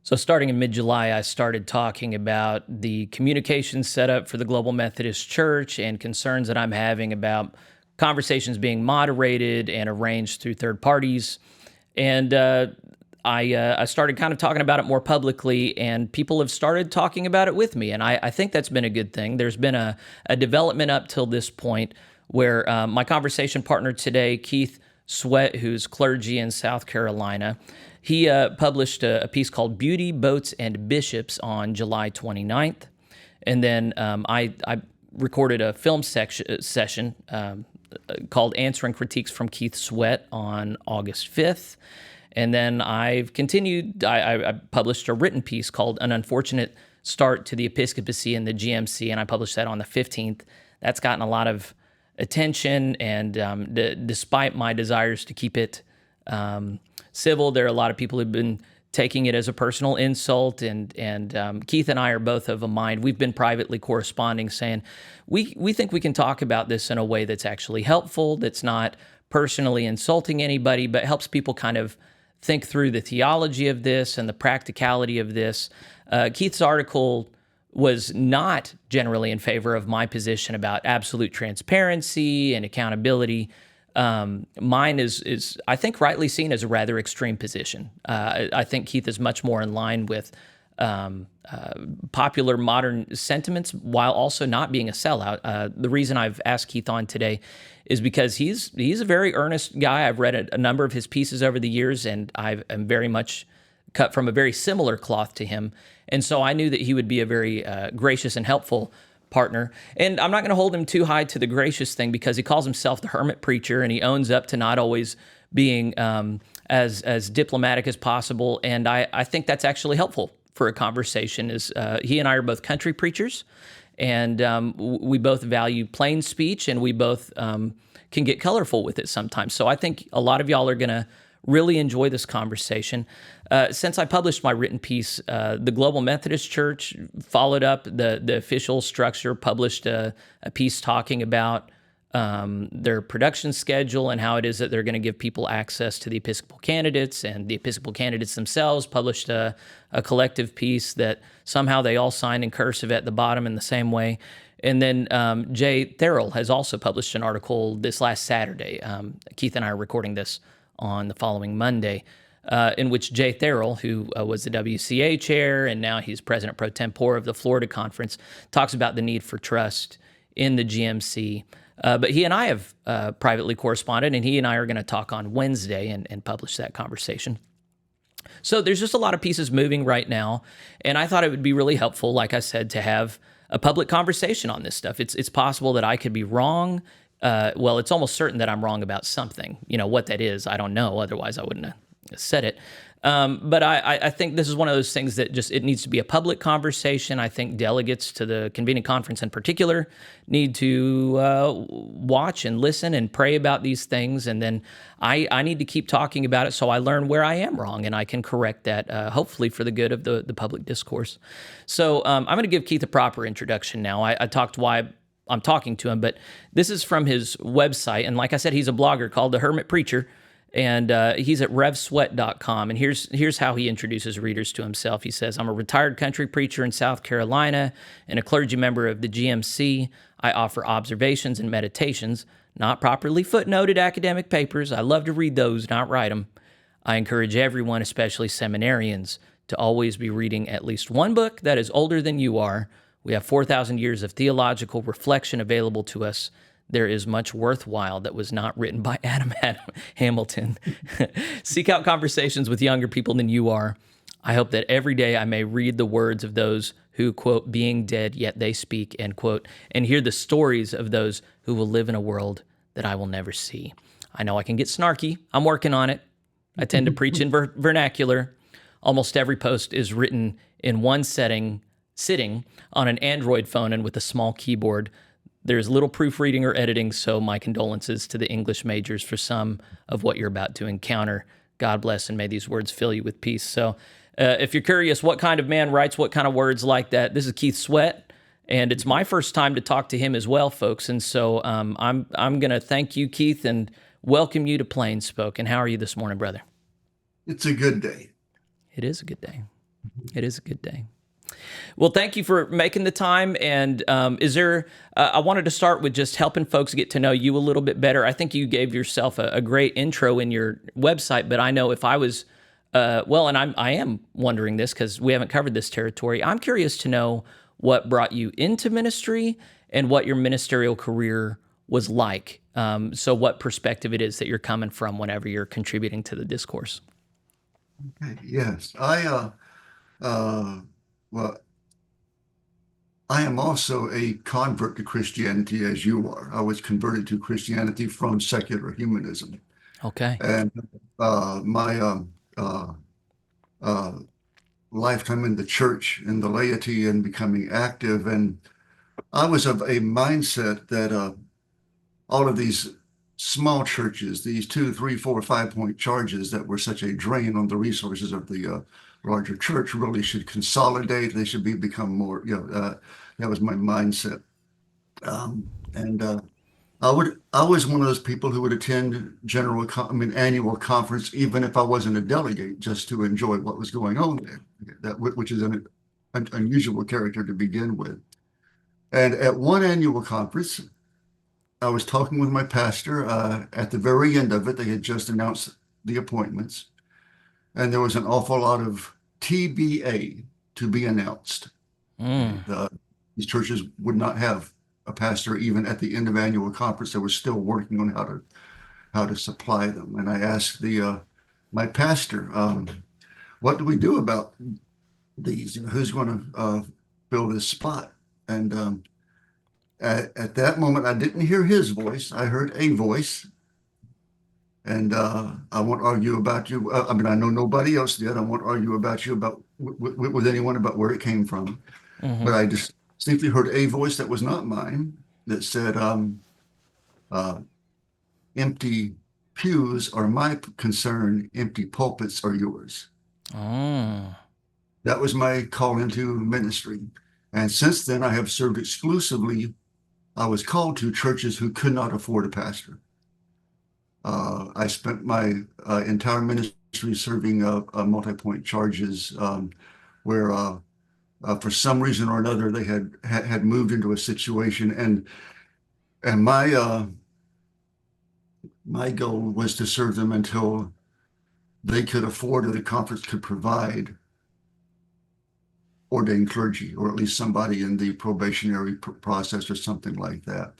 So starting in mid-July, I started talking about the communication setup for the Global Methodist Church and concerns that I'm having about conversations being moderated and arranged through third parties. And I started kind of talking about it more publicly, and people have started talking about it with me. And I think that's been a good thing. There's been a development up till this point where my conversation partner today, Keith Sweat, who's clergy in South Carolina, he published a piece called Beauty, Boats, and Bishops on July 29th. And then I recorded a film session called Answering Critiques from Keith Sweat on August 5th. And then I've continued, I published a written piece called An Unfortunate Start to the Episcopacy and the GMC, and I published that on the 15th. That's gotten a lot of attention, and despite my desires to keep it civil, there are a lot of people who've been taking it as a personal insult, and Keith and I are both of a mind. We've been privately corresponding saying, we think we can talk about this in a way that's actually helpful, that's not personally insulting anybody, but helps people kind of think through the theology of this and the practicality of this. Keith's article was not generally in favor of my position about absolute transparency and accountability. Mine is, I think, rightly seen as a rather extreme position. I think Keith is much more in line with popular modern sentiments while also not being a sellout. The reason I've asked Keith on today is because he's a very earnest guy. I've read a number of his pieces over the years, and I am very much cut from a very similar cloth to him. And so I knew that he would be a very gracious and helpful partner. And I'm not going to hold him too high to the gracious thing because he calls himself the hermit preacher, and he owns up to not always being as diplomatic as possible. And I think that's actually helpful for a conversation. Is he and I are both country preachers, and we both value plain speech, and we both can get colorful with it sometimes. So I think a lot of y'all are going to really enjoy this conversation. Since I published my written piece, the Global Methodist Church followed up the official structure, published a piece talking about their production schedule and how it is that they're going to give people access to the Episcopal candidates, and the Episcopal candidates themselves published a collective piece that somehow they all signed in cursive at the bottom in the same way. And then Jay Therrell has also published an article this last Saturday. Keith and I are recording this on the following Monday, in which Jay Therrell, who was the WCA chair and now he's president pro tempore of the Florida Conference, talks about the need for trust in the GMC. But he and I have privately corresponded, and he and I are going to talk on Wednesday and publish that conversation. So there's just a lot of pieces moving right now, and I thought it would be really helpful, like I said, to have a public conversation on this stuff. It's possible that I could be wrong. Well, it's almost certain that I'm wrong about something. You know, what that is, I don't know. Otherwise, I wouldn't have said it. But I think this is one of those things that just, it needs to be a public conversation. I think delegates to the convening conference in particular need to watch and listen and pray about these things. And then I need to keep talking about it so I learn where I am wrong and I can correct that, hopefully for the good of the public discourse. So I'm going to give Keith a proper introduction now. I talked why I'm talking to him, but this is from his website. And like I said, he's a blogger called The Hermit Preacher, and he's at revsweat.com. And here's how he introduces readers to himself. He says, I'm a retired country preacher in South Carolina and a clergy member of the GMC. I offer observations and meditations, not properly footnoted academic papers. I love to read those, not write them. I encourage everyone, especially seminarians, to always be reading at least one book that is older than you are. We have 4,000 years of theological reflection available to us. There is much worthwhile that was not written by Adam Hamilton. Seek out conversations with younger people than you are. I hope that every day I may read the words of those who, quote, being dead, yet they speak, end quote, and hear the stories of those who will live in a world that I will never see. I know I can get snarky. I'm working on it. I tend to preach in vernacular. Almost every post is written in one sitting on an Android phone and with a small keyboard. There's little proofreading or editing, so my condolences to the English majors for some of what you're about to encounter. God bless, and may these words fill you with peace. So if you're curious what kind of man writes what kind of words like that, this is Keith Sweat, and it's my first time to talk to him as well, folks. And so I'm going to thank you, Keith, and welcome you to PlainSpoken. How are you this morning, brother? It's a good day. It is a good day. It is a good day. Well, thank you for making the time. And I wanted to start with just helping folks get to know you a little bit better. I think you gave yourself a great intro in your website, but I know if I was, and I am wondering this because we haven't covered this territory. I'm curious to know what brought you into ministry and what your ministerial career was like. So what perspective it is that you're coming from whenever you're contributing to the discourse. Okay, yes, uh, well, I am also a convert to Christianity as you are. I was converted to Christianity from secular humanism. Okay. And my uh, uh, lifetime in the church and the laity and becoming active. And I was of a mindset that all of these small churches, these 2, 3, 4, 5 point charges that were such a drain on the resources of the larger church really should consolidate. They should become more, that was my mindset. And I was one of those people who would attend annual conference, even if I wasn't a delegate, just to enjoy what was going on there. Which is an unusual character to begin with. And at one annual conference, I was talking with my pastor. At the very end of it, they had just announced the appointments, and there was an awful lot of TBA to be announced. Mm. These churches would not have a pastor even at the end of annual conference. They were still working on how to supply them. And I asked my pastor, what do we do about these? Who's going to fill this spot? And at that moment, I didn't hear his voice. I heard a voice. And I won't argue about you. I know nobody else did. I won't argue about you with anyone about where it came from. Mm-hmm. But I just simply heard a voice that was not mine that said, uh, empty pews are my concern, empty pulpits are yours. Oh. That was my call into ministry. And since then, I have served exclusively. I was called to churches who could not afford a pastor. I spent my entire ministry serving multi-point charges where for some reason or another they had moved into a situation, and my goal was to serve them until they could afford or the conference could provide ordained clergy, or at least somebody in the probationary process or something like that.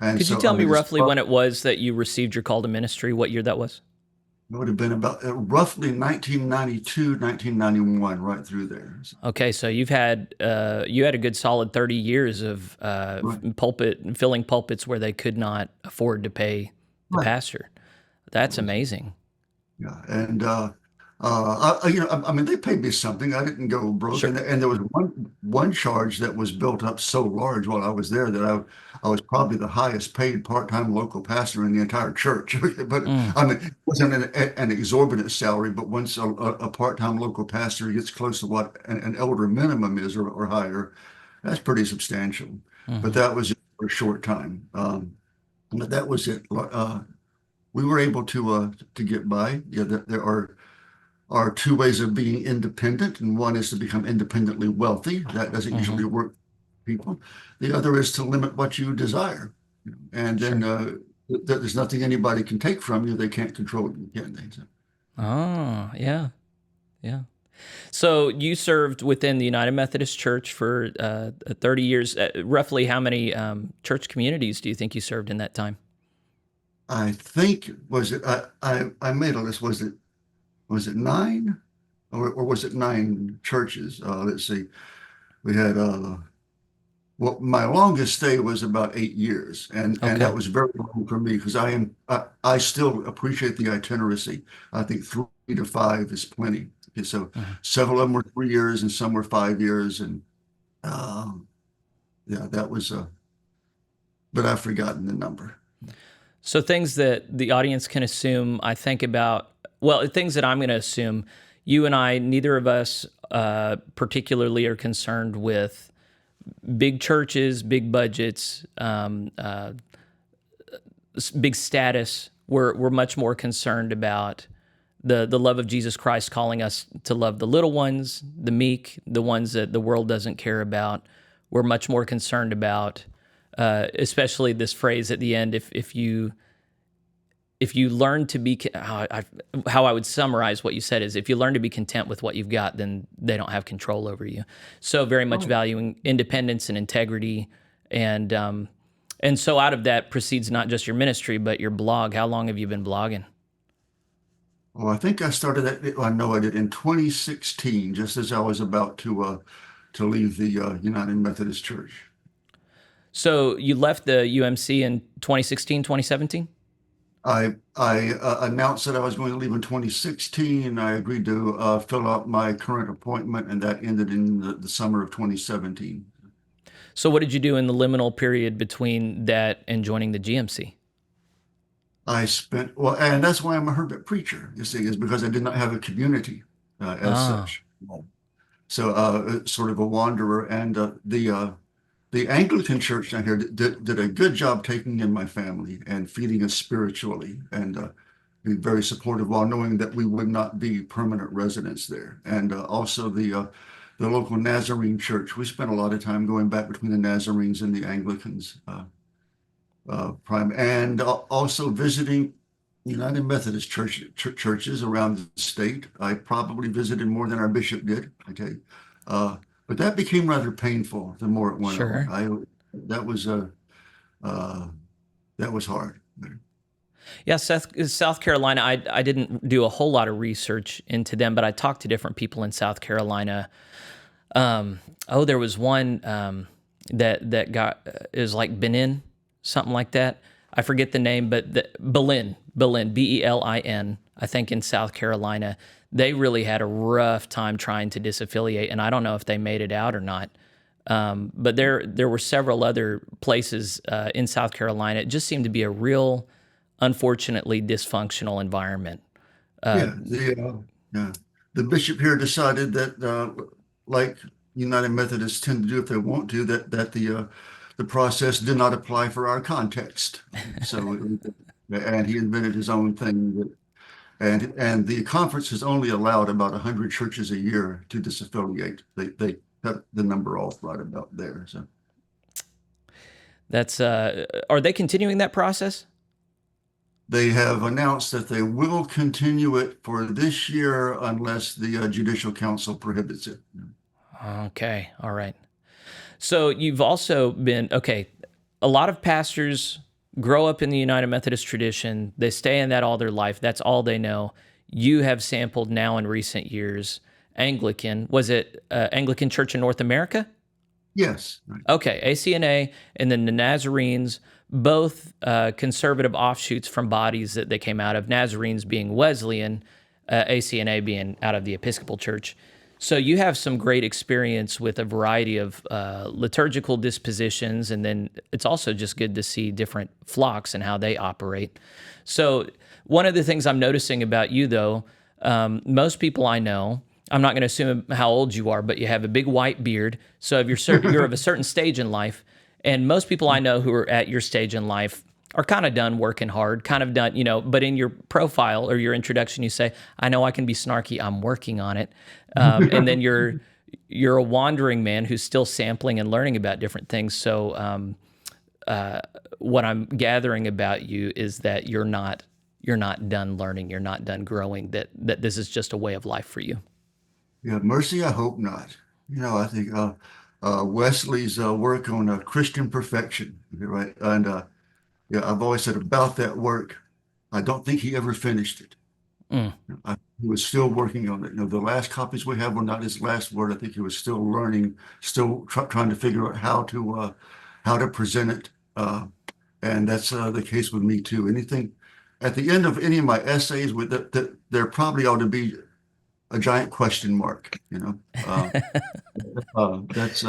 And Could you so tell me it's roughly when it was that you received your call to ministry? What year that was? it would have been about roughly 1992, 1991, right through there. Okay, so you had a good solid 30 years of Right, filling pulpits where they could not afford to pay the right. pastor. That's amazing. Yeah, and they paid me something. I didn't go broke, Sure. and there was one charge that was built up so large while I was there that I was probably the highest paid part-time local pastor in the entire church. But Mm. I mean, it wasn't an exorbitant salary, but once a part-time local pastor gets close to what an elder minimum is or higher, that's pretty substantial. But Hmm. that was just for a short time. But that was it. We were able to get by. Yeah, there are two ways of being independent, and one is to become independently wealthy. That doesn't Hmm. usually work for people. The other is to limit what you desire, and then Sure. there's nothing anybody can take from you. They can't control you, can they? So, Oh, yeah, yeah. So you served within the United Methodist Church for 30 years. Roughly how many church communities do you think you served in that time? I think was it I made a list. Was it nine, or was it nine churches? Let's see. We had well, my longest stay was about 8 years, and Okay. that was very long for me because I still appreciate the itineracy. I think 3 to 5 is plenty. Okay, so Mhm. several of them were 3 years and some were 5 years, and um, yeah, that was but I've forgotten the number. So things that the audience can assume, I think about, well, things that I'm going to assume, you and I, neither of us particularly are concerned with big churches, big budgets, big status. We're much more concerned about the love of Jesus Christ calling us to love the little ones, the meek, the ones that the world doesn't care about. We're much more concerned about, especially this phrase at the end, if you learn to be, how I would summarize what you said is, if you learn to be content with what you've got, then they don't have control over you. So very much valuing independence and integrity. And so out of that proceeds not just your ministry, but your blog. How long have you been blogging? Well, I think I started that. I know I did in 2016, just as I was about to leave the United Methodist Church. So you left the UMC in 2016, 2017? I announced that I was going to leave in 2016. I agreed to fill out my current appointment, and that ended in the summer of 2017. So what did you do in the liminal period between that and joining the GMC? I spent, well, and that's why I'm a hermit preacher, you see, is because I did not have a community as such. So sort of a wanderer. And the Anglican church down here did a good job taking in my family and feeding us spiritually, and being very supportive while knowing that we would not be permanent residents there. And also the local Nazarene church, we spent a lot of time going back between the Nazarenes and the Anglicans, and also visiting United Methodist churches around the state. I probably visited more than our bishop did. Okay. But that became rather painful the more it went on. That was hard. Yeah, South Carolina, I didn't do a whole lot of research into them, but I talked to different people in South Carolina. There was one that got, it was like Benin, something like that. I forget the name, but Belin, Belin, I think in South Carolina. They really had a rough time trying to disaffiliate, and I don't know if they made it out or not. But there were several other places in South Carolina. It just seemed to be a real, unfortunately, dysfunctional environment. The bishop here decided that, like United Methodists tend to do if they want to, that the process did not apply for our context. So, and he invented his own thing. And the conference has only allowed about 100 churches a year to disaffiliate. They cut the number off right about there. So that's are they continuing that process? They have announced that they will continue it for this year unless the Judicial Council prohibits it. Okay, all right. So you've also been, a lot of pastors grow up in the United Methodist tradition. They stay in that all their life. That's all they know. You have sampled now in recent years Anglican. Was it Anglican Church in North America? Yes. Right. Okay, ACNA, and then the Nazarenes, both conservative offshoots from bodies that they came out of, Nazarenes being Wesleyan, ACNA being out of the Episcopal Church. So you have some great experience with a variety of liturgical dispositions, and then it's also just good to see different flocks and how they operate. So one of the things I'm noticing about you, though, most people I know, I'm not going to assume how old you are, but you have a big white beard. So if you're of a certain stage in life, and most people I know who are at your stage in life are kind of done working hard, kind of done, but in your profile or your introduction, you say, I know I can be snarky, I'm working on it. And then you're a wandering man who's still sampling and learning about different things. So what I'm gathering about you is that you're not done learning, you're not done growing, that this is just a way of life for you. Yeah, mercy, I hope not. I think Wesley's work on Christian perfection, right? And I've always said about that work, I don't think he ever finished it. He was still working on it. The last copies we have were not his last word. I think he was still learning, still trying to figure out how to present it. And that's the case with me too. Anything at the end of any of my essays, with that there probably ought to be a giant question mark. That's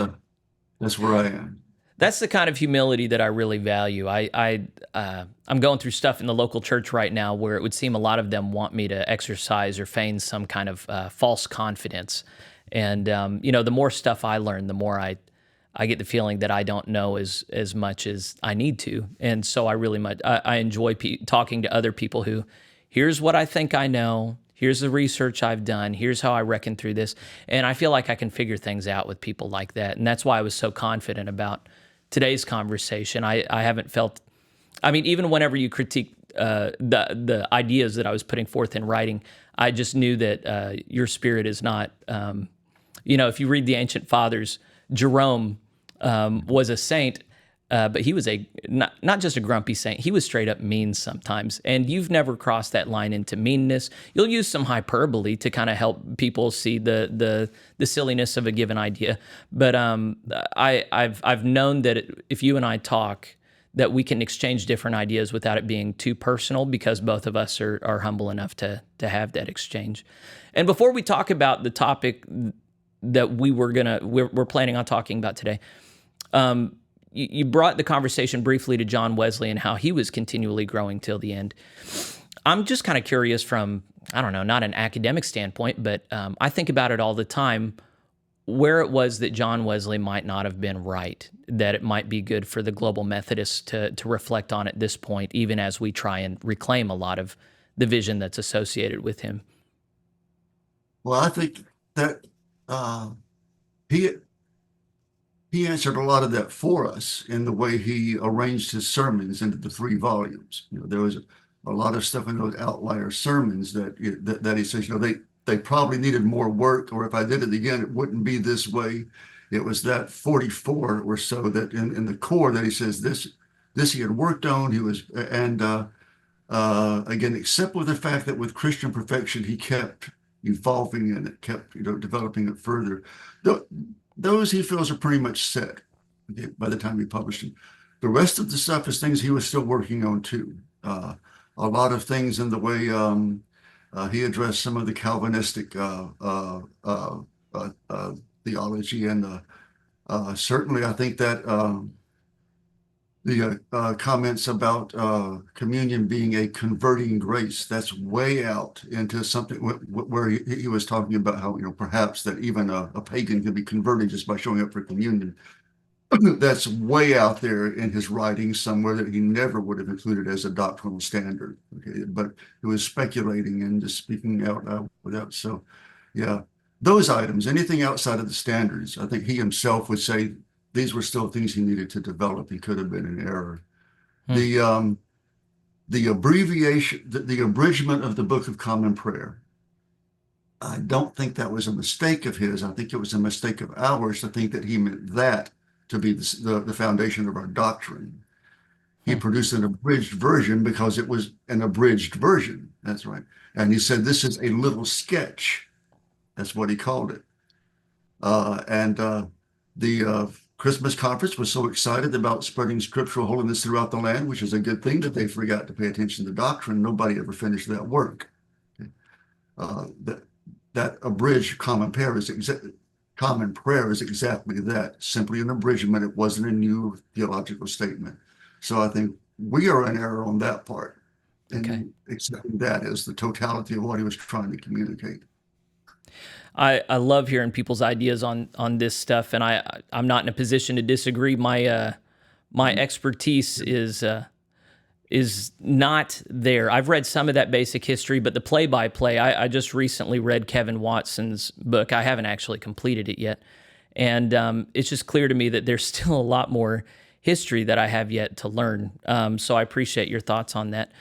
where I am. That's the kind of humility that I really value. I'm going through stuff in the local church right now where it would seem a lot of them want me to exercise or feign some kind of false confidence. And, the more stuff I learn, the more I get the feeling that I don't know as much as I need to. And so I really I enjoy talking to other people who, here's what I think I know, Here's the research I've done. Here's how I reckon through this. And I feel like I can figure things out with people like that. And that's why I was so confident about today's conversation. I haven't felt, I mean, even whenever you critique the ideas that I was putting forth in writing, I just knew that your spirit is not, if you read the ancient fathers, Jerome was a saint, but he was not just a grumpy saint. He was straight up mean sometimes. And you've never crossed that line into meanness. You'll use some hyperbole to kind of help people see the silliness of a given idea. But I've known that if you and I talk, that we can exchange different ideas without it being too personal, because both of us are humble enough to have that exchange. And before we talk about the topic that we're planning on talking about today, you brought the conversation briefly to John Wesley and how he was continually growing till the end. I'm just kind of curious from, I don't know, not an academic standpoint, but I think about it all the time, where it was that John Wesley might not have been right, that it might be good for the global Methodists to reflect on at this point, even as we try and reclaim a lot of the vision that's associated with him. Well, I think that he he answered a lot of that for us in the way he arranged his sermons into the 3 volumes. There was a lot of stuff in those outlier sermons that he says, they probably needed more work, or if I did it again, it wouldn't be this way. It was that 44 or so that in the core that he says this he had worked on. He was, and again, except with the fact that with Christian perfection, he kept evolving and it kept, developing it further. Those he feels are pretty much set, okay, by the time he published them. The rest of the stuff is things he was still working on too. A lot of things in the way he addressed some of the Calvinistic theology, and certainly I think that the comments about communion being a converting grace, that's way out into something where he was talking about how, perhaps that even a pagan could be converted just by showing up for communion. That's way out there in his writings somewhere that he never would have included as a doctrinal standard. Okay, but he was speculating and just speaking out without. So, yeah, those items, anything outside of the standards, I think he himself would say these were still things he needed to develop. He could have been in error. The abbreviation, the abridgment of the Book of Common Prayer, I don't think that was a mistake of his. I think it was a mistake of ours to think that he meant that to be the foundation of our doctrine. He produced an abridged version because it was an abridged version. That's right. And he said, this is a little sketch. That's what he called it. And the Christmas conference was so excited about spreading scriptural holiness throughout the land, which is a good thing, that they forgot to pay attention to doctrine. Nobody ever finished that work. Okay. That abridged common prayer is exactly that, simply an abridgment. It wasn't a new theological statement. So I think we are in error on that part, and accepting that as the totality of what he was trying to communicate. I love hearing people's ideas on this stuff, and I'm not in a position to disagree. My expertise is not there. I've read some of that basic history, but the play-by-play, I just recently read Kevin Watson's book. I haven't actually completed it yet, and it's just clear to me that there's still a lot more history that I have yet to learn. So I appreciate your thoughts on that.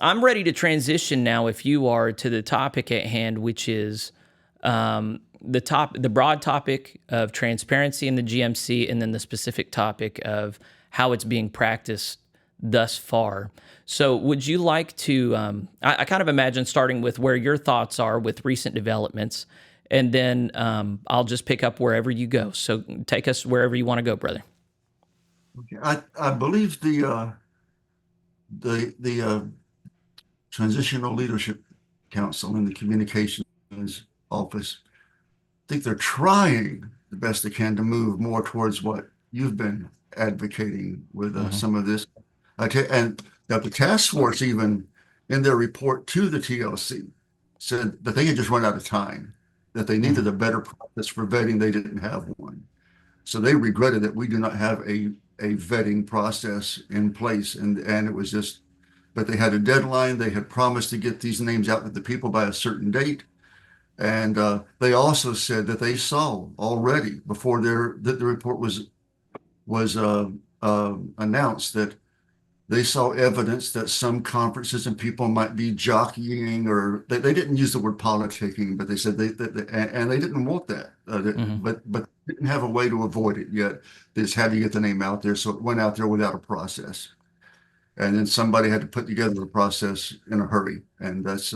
I'm ready to transition now, if you are, to the topic at hand, which is the broad topic of transparency in the GMC, and then the specific topic of how it's being practiced thus far. So would you like to, I kind of imagine starting with where your thoughts are with recent developments, and then I'll just pick up wherever you go. So take us wherever you want to go, brother. Okay. I believe the Transitional Leadership Council and the Communications Office, I think they're trying the best they can to move more towards what you've been advocating with some of this. And that the task force, even in their report to the TLC, said that they had just run out of time, that they needed a better process for vetting. They didn't have one. So they regretted that we do not have a vetting process in place. And it was just but they had a deadline. They had promised to get these names out to the people by a certain date. And they also said that they saw already before that the report was announced, that they saw evidence that some conferences and people might be jockeying, or they didn't use the word politicking, but they said and they didn't want that, Hmm. but didn't have a way to avoid it yet. They just had to get the name out there, so it went out there without a process, and then somebody had to put together the process in a hurry, and that's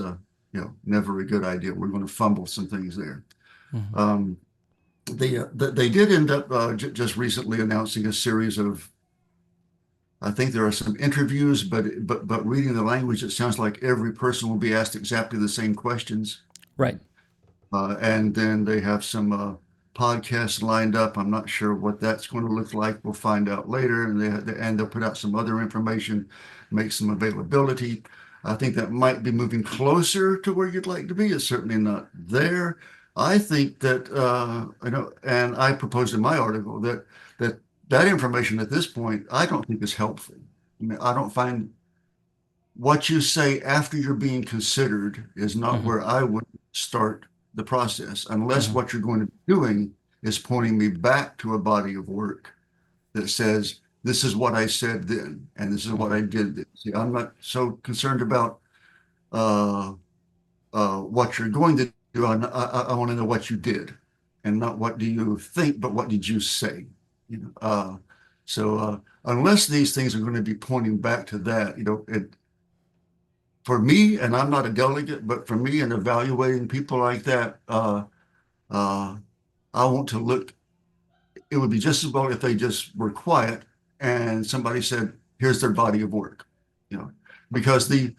never a good idea. We're going to fumble some things there. Hmm. Um, they did end up just recently announcing a series of, I think there are some interviews, but reading the language, it sounds like every person will be asked exactly the same questions. Right. And then they have some podcasts lined up. I'm not sure what that's going to look like. We'll find out later. And they'll put out some other information, make some availability. I think that might be moving closer to where you'd like to be. It's certainly not there. I think that and I proposed in my article that information at this point, I don't think is helpful. I mean, I don't find what you say after you're being considered is not Hmm. where I would start the process, unless Hmm. what you're going to be doing is pointing me back to a body of work that says, this is what I said then, and this is what I Hmm. did then. See, I'm not so concerned about uh, what you're going to do. I want to know what you did, and not what do you think, but what did you say? You know, unless these things are going to be pointing back to that, for me, and I'm not a delegate, but for me, in evaluating people like that, uh, I want to look. It would be just as well if they just were quiet and somebody said, "Here's their body of work," you know, because the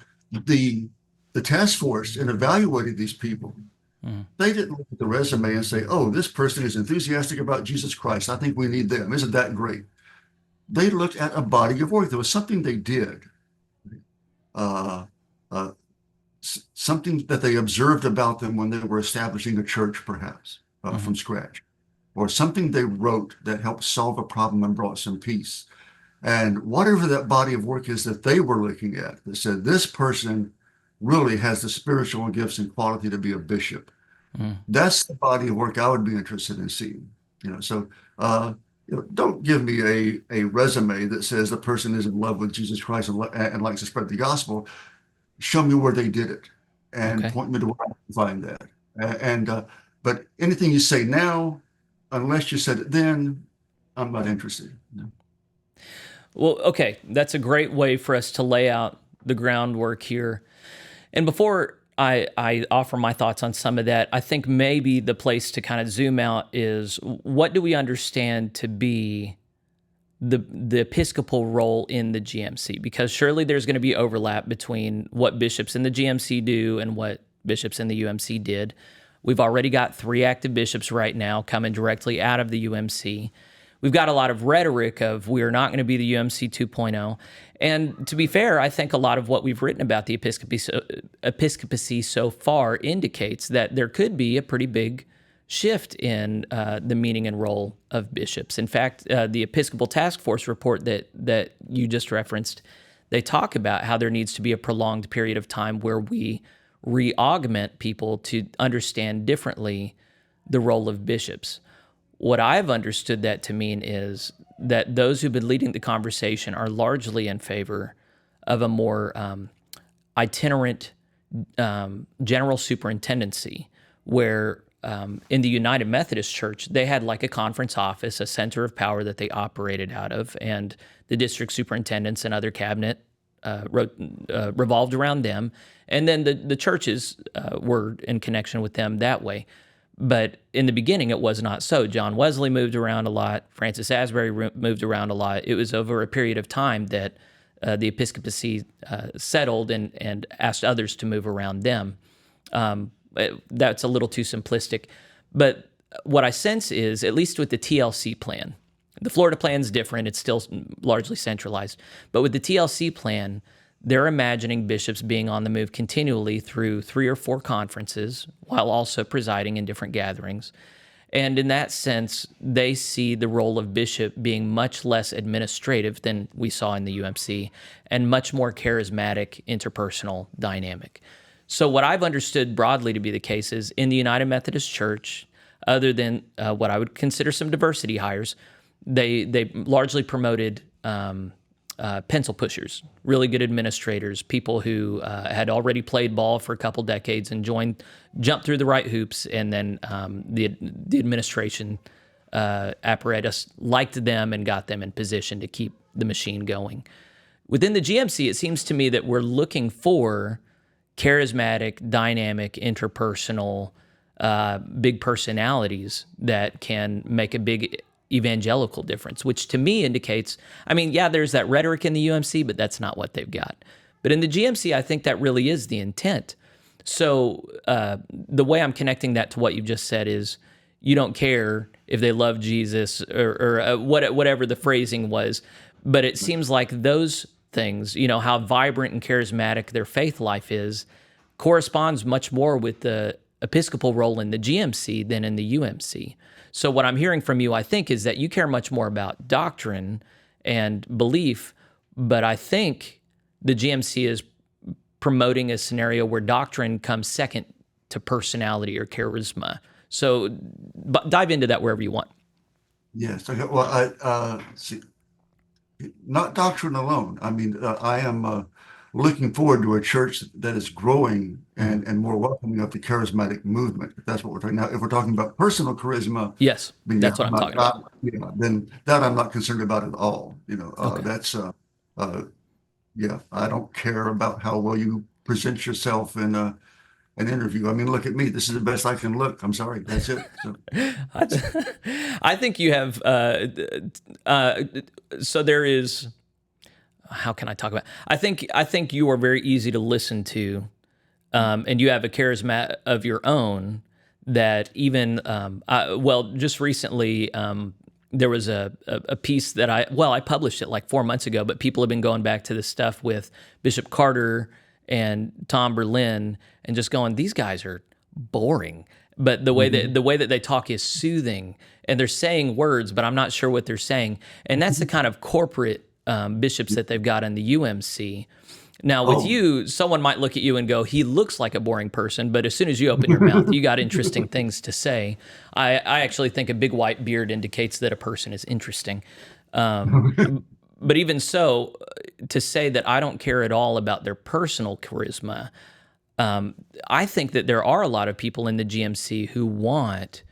the task force in evaluating these people, Hmm. they didn't look at the resume and say, "Oh, this person is enthusiastic about Jesus Christ. I think we need them. Isn't that great?" They looked at a body of work. There was something they did, uh, uh, something that they observed about them when they were establishing a church, perhaps Hmm. from scratch, or something they wrote that helped solve a problem and brought some peace. And whatever that body of work is that they were looking at, that said, this person really has the spiritual gifts and quality to be a bishop. Hmm. That's the body of work I would be interested in seeing. So uh, don't give me a resume that says the person is in love with Jesus Christ and likes to spread the gospel. Show me where they did it and Okay. point me to where I can find that. But anything you say now, unless you said it then, I'm not interested. Well, okay, that's a great way for us to lay out the groundwork here. And before I offer my thoughts on some of that, I think maybe the place to kind of zoom out is, what do we understand to be the episcopal role in the GMC? Because surely there's going to be overlap between what bishops in the GMC do and what bishops in the UMC did. We've already got 3 active bishops right now coming directly out of the UMC. We've got a lot of rhetoric of we're not going to be the UMC 2.0. And to be fair, I think a lot of what we've written about the episcopacy so far indicates that there could be a pretty big shift in the meaning and role of bishops. In fact, the Episcopal Task Force report that you just referenced, they talk about how there needs to be a prolonged period of time where we re-augment people to understand differently the role of bishops. What I've understood that to mean is that those who've been leading the conversation are largely in favor of a more itinerant general superintendency, where in the United Methodist Church, they had like a conference office, a center of power that they operated out of, and the district superintendents and other cabinet revolved around them. And then the churches were in connection with them that way. But in the beginning, it was not so. John Wesley moved around a lot. Francis Asbury moved around a lot. It was over a period of time that the episcopacy settled and asked others to move around them. That's a little too simplistic. But what I sense is, at least with the TLC plan, the Florida plan is different. It's still largely centralized. But with the TLC plan, they're imagining bishops being on the move continually through 3 or 4 conferences while also presiding in different gatherings. And in that sense, they see the role of bishop being much less administrative than we saw in the UMC and much more charismatic, interpersonal, dynamic. So, what I've understood broadly to be the case is in the United Methodist Church, other than what I would consider some diversity hires, they largely promoted pencil pushers, really good administrators, people who had already played ball for a couple decades and jumped through the right hoops, and then the administration apparatus liked them and got them in position to keep the machine going. Within the GMC, it seems to me that we're looking for charismatic, dynamic, interpersonal, big personalities that can make a big evangelical difference, which to me indicates, I mean, yeah, there's that rhetoric in the UMC, but that's not what they've got. But in the GMC, I think that really is the intent. So the way I'm connecting that to what you've just said is you don't care if they love Jesus or whatever the phrasing was, but it seems like those things, how vibrant and charismatic their faith life is, corresponds much more with the Episcopal role in the GMC than in the UMC. So what I'm hearing from you, I think, is that you care much more about doctrine and belief, but I think the GMC is promoting a scenario where doctrine comes second to personality or charisma. So dive into that wherever you want. Yes. Okay. Well, I see. Not doctrine alone. I mean, I am looking forward to a church that is growing and more welcoming of the charismatic movement. If that's what we're talking now. If we're talking about personal charisma, yes, that's what I'm talking about. Then that I'm not concerned about at all. Okay. That's yeah. I don't care about how well you present yourself in an interview. I mean, look at me. This is the best I can look. I'm sorry. That's it. So. I think you have. So there is. How can I talk about? I think you are very easy to listen to, and you have a charisma of your own that even. Just recently, there was a piece that I published it like 4 months ago, but people have been going back to this stuff with Bishop Carter and Tom Berlin and just going, these guys are boring. But the way that they talk is soothing, and they're saying words, but I'm not sure what they're saying. And that's the kind of corporate bishops that they've got in the UMC. Now, with you, someone might look at you and go, he looks like a boring person, but as soon as you open your mouth, you got interesting things to say. I actually think a big white beard indicates that a person is interesting. But even so, to say that I don't care at all about their personal charisma, I think that there are a lot of people in the GMC who want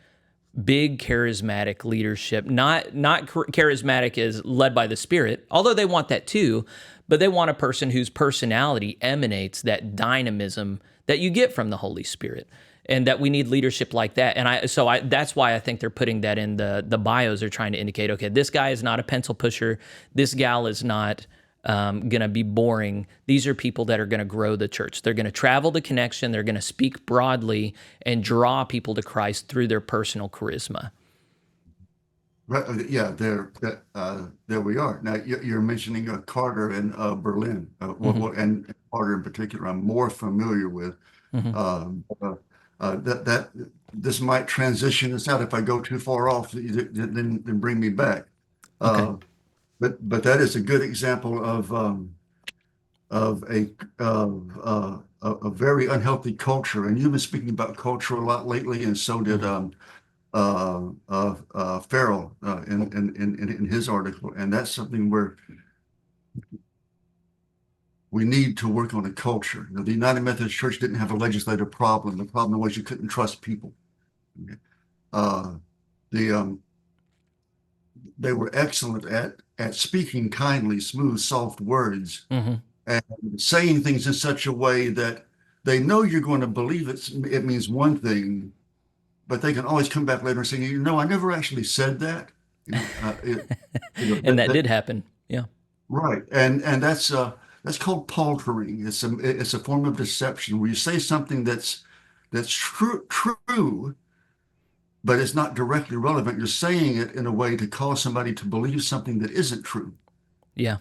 big charismatic leadership, not charismatic as led by the Spirit, although they want that too, but they want a person whose personality emanates that dynamism that you get from the Holy Spirit, and that we need leadership like that. And that's why I think they're putting that in the bios. They're trying to indicate, okay, this guy is not a pencil pusher. This gal is not going to be boring. These are people that are going to grow the church. They're going to travel the connection. They're going to speak broadly and draw people to Christ through their personal charisma. Right. Yeah. There we are. Now you're mentioning Carter and Berlin, and Carter in particular. I'm more familiar with. That this might transition us out if I go too far off. Then bring me back. Okay. But that is a good example of a very unhealthy culture. And you've been speaking about culture a lot lately, and so did Farrell in his article. And that's something where we need to work on a culture. The United Methodist Church didn't have a legislative problem. The problem was you couldn't trust people. They were excellent at speaking kindly, smooth, soft words, and saying things in such a way that they know you're going to believe it means one thing, but they can always come back later and say, I never actually said that. And that did happen. Yeah. Right. And that's called paltering. It's a form of deception where you say something that's true, but it's not directly relevant. You're saying it in a way to cause somebody to believe something that isn't true. Yeah.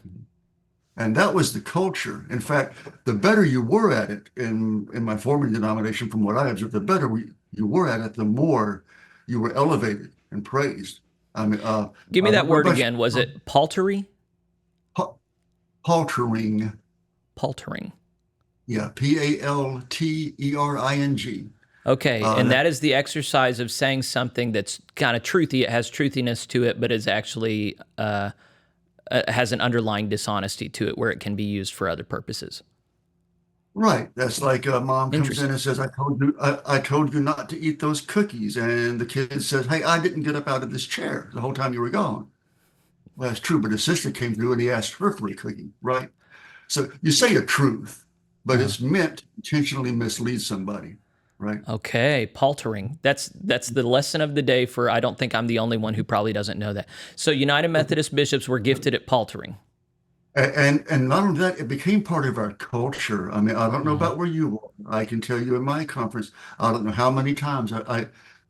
And that was the culture. In fact, the better you were at it in my former denomination, from what I observed, the better you were at it, the more you were elevated and praised. I mean, Give me that what word about again. Was it paltery? pa- paltering? Paltering. Yeah, Paltering. Okay, and That that is the exercise of saying something that's kind of truthy. It has truthiness to it, but is actually has an underlying dishonesty to it, where it can be used for other purposes. right. That's like mom comes in Interesting. and says, I told you not to eat those cookies," and the kid says, "Hey, I didn't get up out of this chair the whole time you were gone." Well, that's true, but his sister came through and he asked her for a cookie, right? So you say a truth, but Uh-huh. it's meant to intentionally mislead somebody, right? Okay, paltering. That's the lesson of the day for I don't think I'm the only one who probably doesn't know that. So United Methodist bishops were gifted at paltering. And not only that, it became part of our culture. I mean, I don't know Hmm. about where you were. I can tell you in my conference, I don't know how many times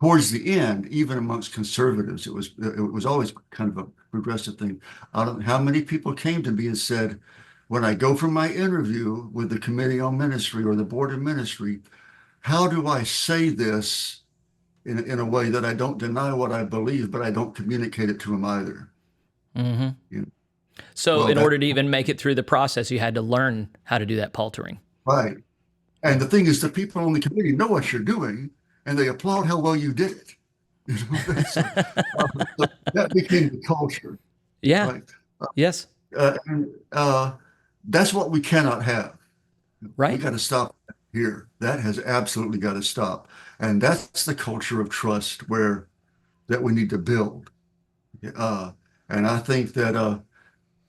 towards the end, even amongst conservatives, it was always kind of a progressive thing. I don't know how many people came to me and said, when I go for my interview with the Committee on Ministry or the Board of Ministry, how do I say this in a way that I don't deny what I believe, but I don't communicate it to them either? Hmm. You know, So well, in that order to even make it through the process, you had to learn how to do that paltering. right. And Yeah. the thing is, the people on the committee know what you're doing, and they applaud how well you did it. So that became the culture, Yeah. right? Yes. And that's what we cannot have. We Right. got to stop here. That has absolutely got to stop. And that's the culture of trust where that we need to build. Uh, and I think that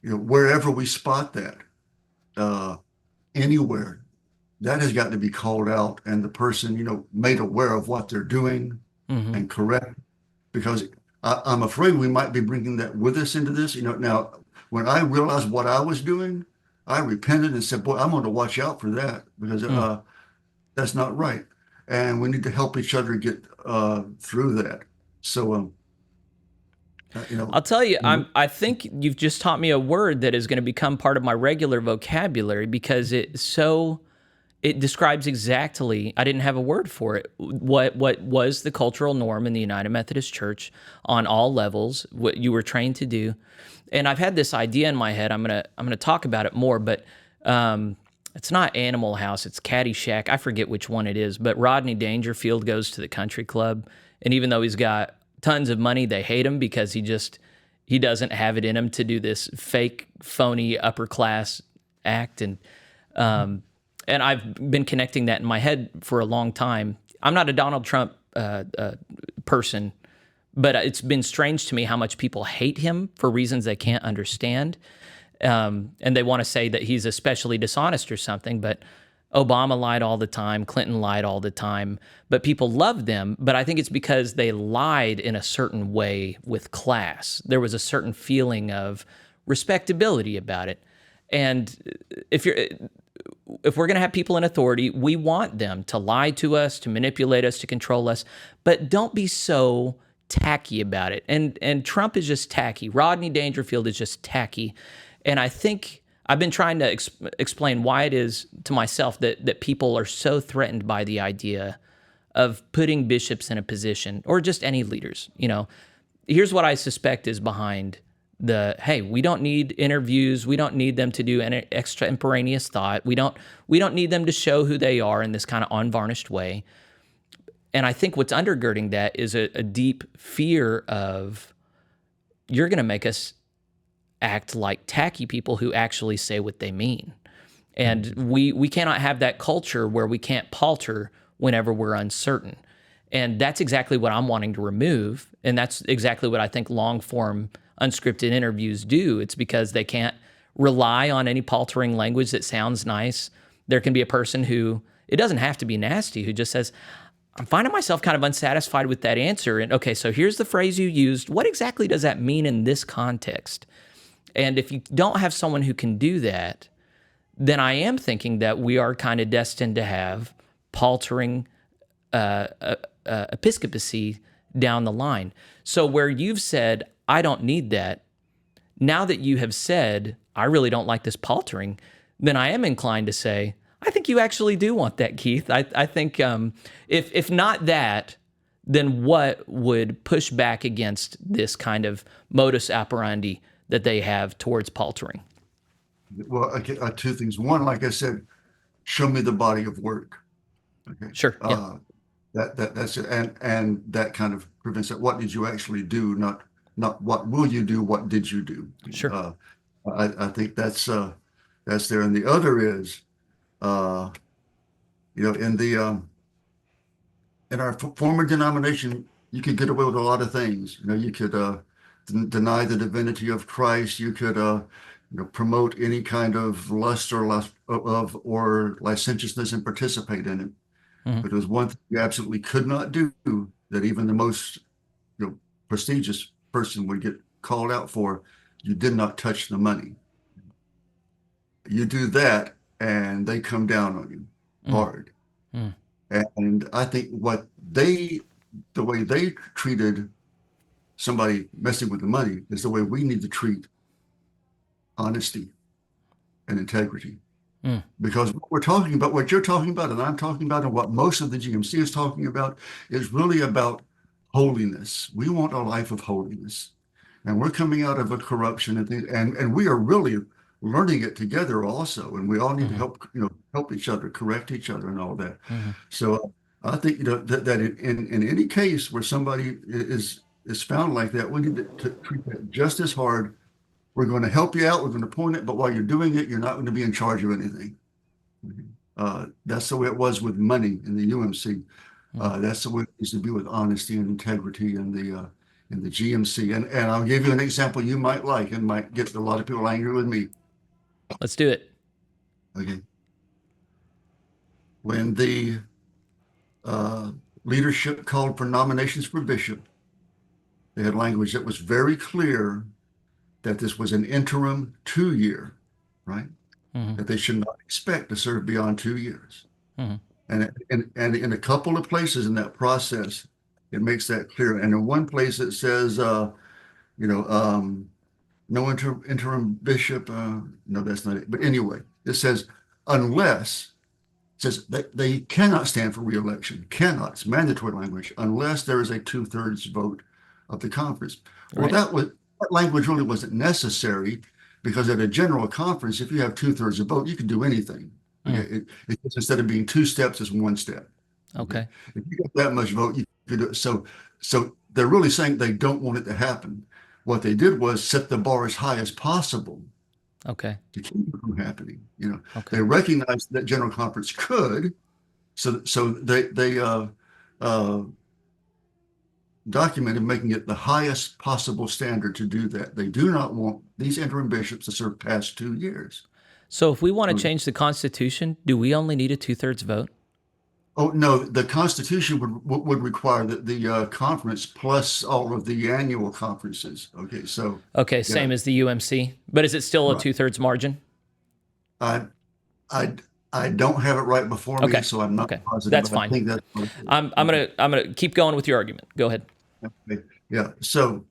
wherever we spot that, uh, anywhere, that has got to be called out and the person, made aware of what they're doing Hmm. and correct. Because I'm afraid we might be bringing that with us into this. Now, when I realized what I was doing, I repented and said, "Boy, I'm going to watch out for that because Mm. that's not right." And we need to help each other get through that. So, uh, you I'll know, tell you, I think you've just taught me a word that is going to become part of my regular vocabulary because it describes exactly, I didn't have a word for it, what was the cultural norm in the United Methodist Church on all levels, what you were trained to do. And I've had this idea in my head. I'm gonna talk about it more, but it's not Animal House, it's Caddyshack. I forget which one it is, but Rodney Dangerfield goes to the country club, and even though he's got tons of money, they hate him because he doesn't have it in him to do this fake, phony upper class act. And I've been connecting that in my head for a long time. I'm not a Donald Trump person, but it's been strange to me how much people hate him for reasons they can't understand. And they want to say that he's especially dishonest or something, but Obama lied all the time, Clinton lied all the time, but people love them. But I think it's because they lied in a certain way with class. There was a certain feeling of respectability about it. And if you're if we're going to have people in authority, we want them to lie to us, to manipulate us, to control us, but don't be so tacky about it. And Trump is just tacky. Rodney Dangerfield is just tacky. And I think I've been trying to explain why it is to myself that people are so threatened by the idea of putting bishops in a position, or just any leaders. Here's what I suspect is behind hey, we don't need interviews, we don't need them to do an extemporaneous thought, we don't need them to show who they are in this kind of unvarnished way. And I think what's undergirding that is a deep fear of, you're going to make us act like tacky people who actually say what they mean. And we cannot have that culture where we can't palter whenever we're uncertain. And that's exactly what I'm wanting to remove. And that's exactly what I think long form unscripted interviews do. It's because they can't rely on any paltering language that sounds nice. There can be a person who, it doesn't have to be nasty, who just says, "I'm finding myself kind of unsatisfied with that answer. And okay, so here's the phrase you used. What exactly does that mean in this context?" And if you don't have someone who can do that, then I am thinking that we are kind of destined to have paltering episcopacy down the line. So where you've said, "I don't need that," now that you have said, "I really don't like this paltering," then I am inclined to say, I think you actually do want that, Keith. I think if not that, then what would push back against this kind of modus operandi that they have towards paltering? Well, okay, two things. One, like I said, show me the body of work. Okay. Sure. Yeah. That's it. And that kind of prevents it. What did you actually do? Not what will you do, what did you do? Sure. I think that's there. And the other is uh, in the in our former denomination, you could get away with a lot of things. You could deny the divinity of Christ. You could promote any kind of lust or licentiousness and participate in it. Mm-hmm. But there was one thing you absolutely could not do that even the most prestigious person would get called out for. You did not touch the money. You do that, and they come down on you hard. Mm. And I think the way they treated somebody messing with the money is the way we need to treat honesty and integrity. Because what we're talking about, what you're talking about, and I'm talking about, and what most of the GMC is talking about, is really about holiness. We want a life of holiness, and we're coming out of a corruption and things, and we are really learning it together also, and we all need to help each other, correct each other, and all that. So I think that in any case where somebody is found like that, we need to treat that just as hard. We're going to help you out. We're going to point it, but while you're doing it, you're not going to be in charge of anything. That's the way it was with money in the UMC. That's the way it needs to be with honesty and integrity in the GMC. And I'll give you an example you might like and might get a lot of people angry with me. Let's do it. Okay. When the leadership called for nominations for bishop, they had language that was very clear that this was an interim 2-year, right? That they should not expect to serve beyond 2 years. And in a couple of places in that process, it makes that clear. And in one place it says, no interim bishop. No, that's not it. But anyway, it says unless it says that they cannot stand for reelection. Cannot. It's mandatory language unless there is a 2/3 vote of the conference. Well, Right. that language really wasn't necessary because at a general conference, if you have 2/3 of vote, you can do anything. Okay? It's instead of being 2 steps, it's 1 step. Okay. If you got that much vote, you could do it. So they're really saying they don't want it to happen. What they did was set the bar as high as possible Okay. to keep it from happening. Okay. They recognized that general conference could, so they documented making it the highest possible standard to do that. They do not want these interim bishops to serve past 2 years. So if we want to change the Constitution, do we only need a 2/3 vote? Oh, no, the Constitution would require that the conference plus all of the annual conferences. Okay, so. Okay, same as the UMC, but is it still a 2/3 margin? I don't have it right before me, so I'm not positive. That's but I fine. think that's I'm gonna keep going with your argument. Go ahead. okay. Yeah. So